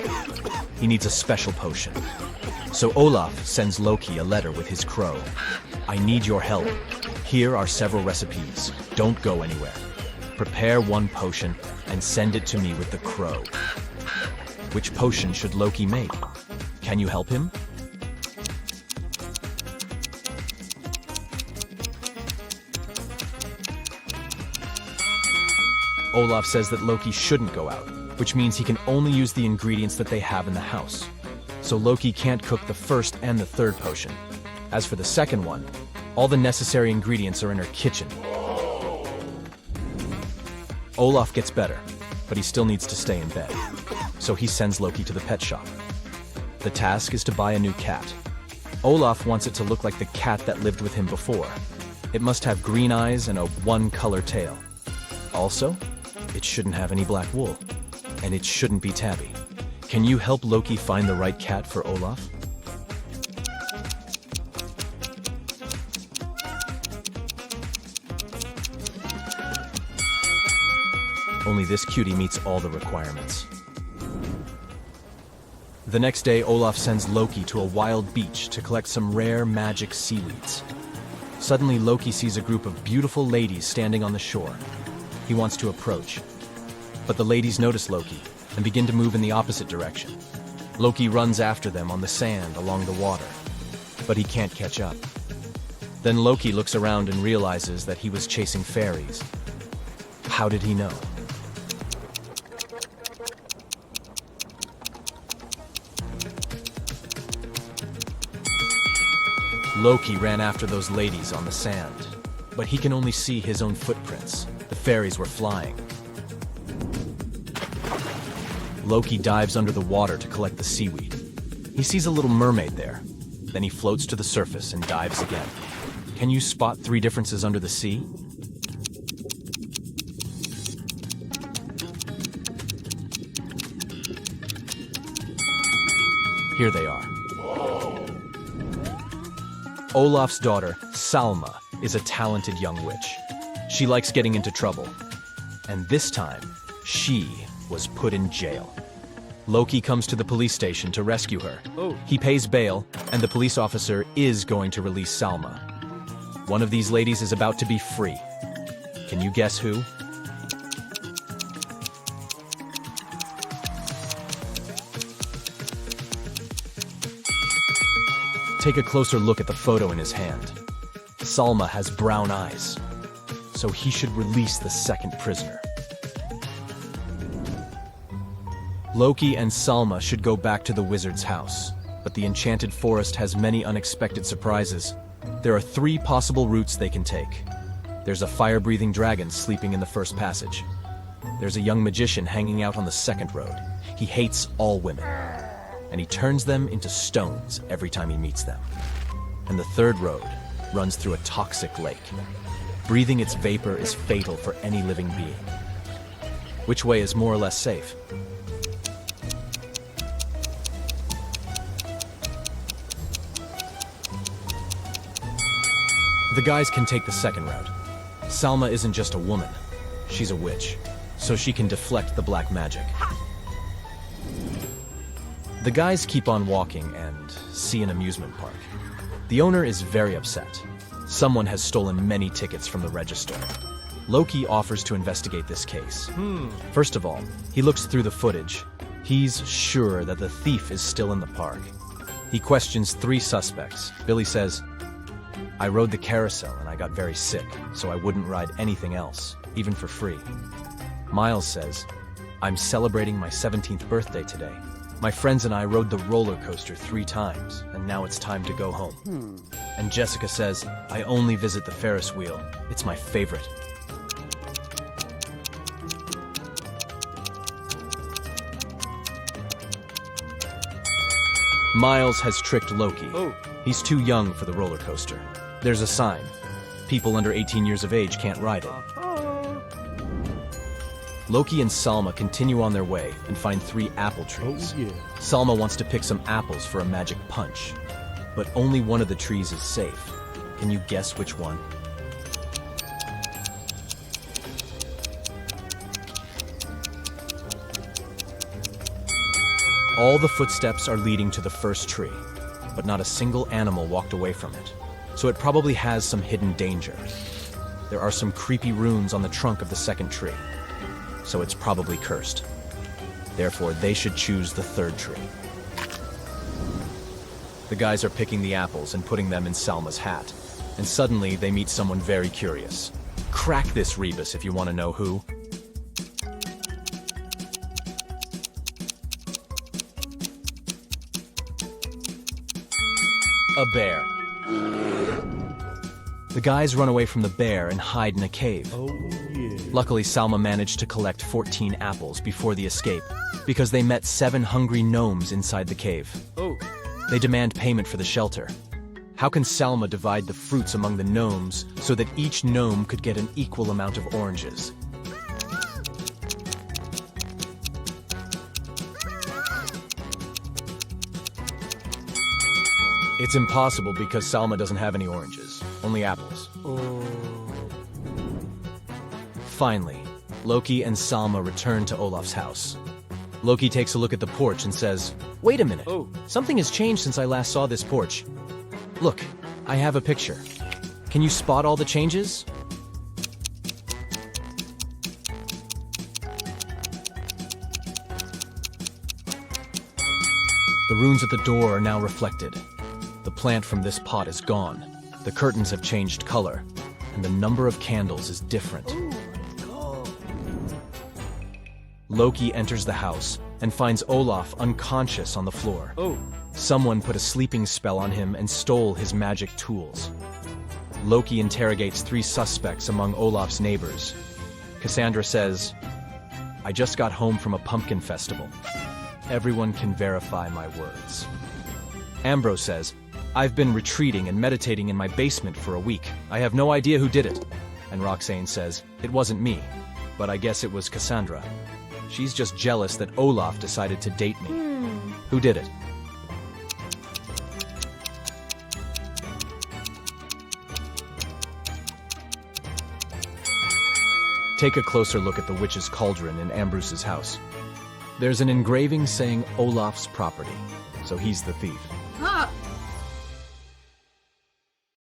He needs a special potion. So Olaf sends Loki a letter with his crow. I need your help. Here are several recipes. Don't go anywhere. Prepare 1 potion and send it to me with the crow. Which potion should Loki make? Can you help him? Olaf says that Loki shouldn't go out, which means he can only use the ingredients that they have in the house. So Loki can't cook the first and the third potion. As for the second one, all the necessary ingredients are in her kitchen. Olaf gets better, but he still needs to stay in bed. So he sends Loki to the pet shop. The task is to buy a new cat. Olaf wants it to look like the cat that lived with him before. It must have green eyes and a 1-color tail. Also, it shouldn't have any black wool, and it shouldn't be tabby. Can you help Loki find the right cat for Olaf? Only this cutie meets all the requirements. The next day, Olaf sends Loki to a wild beach to collect some rare magic seaweeds. Suddenly, Loki sees a group of beautiful ladies standing on the shore. He wants to approach. But the ladies notice Loki and begin to move in the opposite direction. Loki runs after them on the sand along the water, but he can't catch up. Then Loki looks around and realizes that he was chasing fairies. How did he know? Loki ran after those ladies on the sand, but he can only see his own footprints. The fairies were flying. Loki dives under the water to collect the seaweed. He sees a little mermaid there. Then he floats to the surface and dives again. Can you spot 3 differences under the sea? Here they are. Olaf's daughter, Salma, is a talented young witch. She likes getting into trouble. And this time, she was put in jail. Loki comes to the police station to rescue her. He pays bail, and the police officer is going to release Salma. One of these ladies is about to be free. Can you guess who? Take a closer look at the photo in his hand. Salma has brown eyes, so he should release the second prisoner. Loki and Salma should go back to the wizard's house, but the enchanted forest has many unexpected surprises. There are 3 possible routes they can take. There's a fire-breathing dragon sleeping in the first passage. There's a young magician hanging out on the second road. He hates all women, and he turns them into stones every time he meets them. And the third road runs through a toxic lake. Breathing its vapor is fatal for any living being. Which way is more or less safe? The guys can take the second route. Salma isn't just a woman, she's a witch, so she can deflect the black magic. The guys keep on walking and see an amusement park. The owner is very upset. Someone has stolen many tickets from the register. Loki offers to investigate this case. First of all, he looks through the footage. He's sure that the thief is still in the park. He questions 3 suspects. Billy says, "I rode the carousel and I got very sick, so I wouldn't ride anything else, even for free." Miles says, "I'm celebrating my 17th birthday today. My friends and I rode the roller coaster 3 times, and now it's time to go home." And Jessica says, "I only visit the Ferris wheel. It's my favorite." Miles has tricked Loki. He's too young for the roller coaster. There's a sign. People under 18 years of age can't ride it. Loki and Salma continue on their way and find 3 apple trees. Salma wants to pick some apples for a magic punch, but only one of the trees is safe. Can you guess which one? All the footsteps are leading to the first tree, but not a single animal walked away from it, so it probably has some hidden danger. There are some creepy runes on the trunk of the second tree, so it's probably cursed. Therefore, they should choose the third tree. The guys are picking the apples and putting them in Salma's hat, and suddenly they meet someone very curious. Crack this rebus if you want to know who. A bear. The guys run away from the bear and hide in a cave. Luckily, Salma managed to collect 14 apples before the escape, because they met 7 hungry gnomes inside the cave. They demand payment for the shelter. How can Salma divide the fruits among the gnomes so that each gnome could get an equal amount of oranges? It's impossible because Salma doesn't have any oranges, only apples. Finally, Loki and Salma return to Olaf's house. Loki takes a look at the porch and says, "Wait a minute, something has changed since I last saw this porch. Look, I have a picture. Can you spot all the changes?" The runes at the door are now reflected. The plant from this pot is gone. The curtains have changed color, and the number of candles is different. Loki enters the house and finds Olaf unconscious on the floor. Someone put a sleeping spell on him and stole his magic tools. Loki interrogates 3 suspects among Olaf's neighbors. Cassandra says, "I just got home from a pumpkin festival. Everyone can verify my words." Ambrose says, "I've been retreating and meditating in my basement for a week. I have no idea who did it." And Roxane says, "It wasn't me, but I guess it was Cassandra. She's just jealous that Olaf decided to date me." Who did it? Take a closer look at the witch's cauldron in Ambrose's house. There's an engraving saying Olaf's property, so he's the thief. Ah,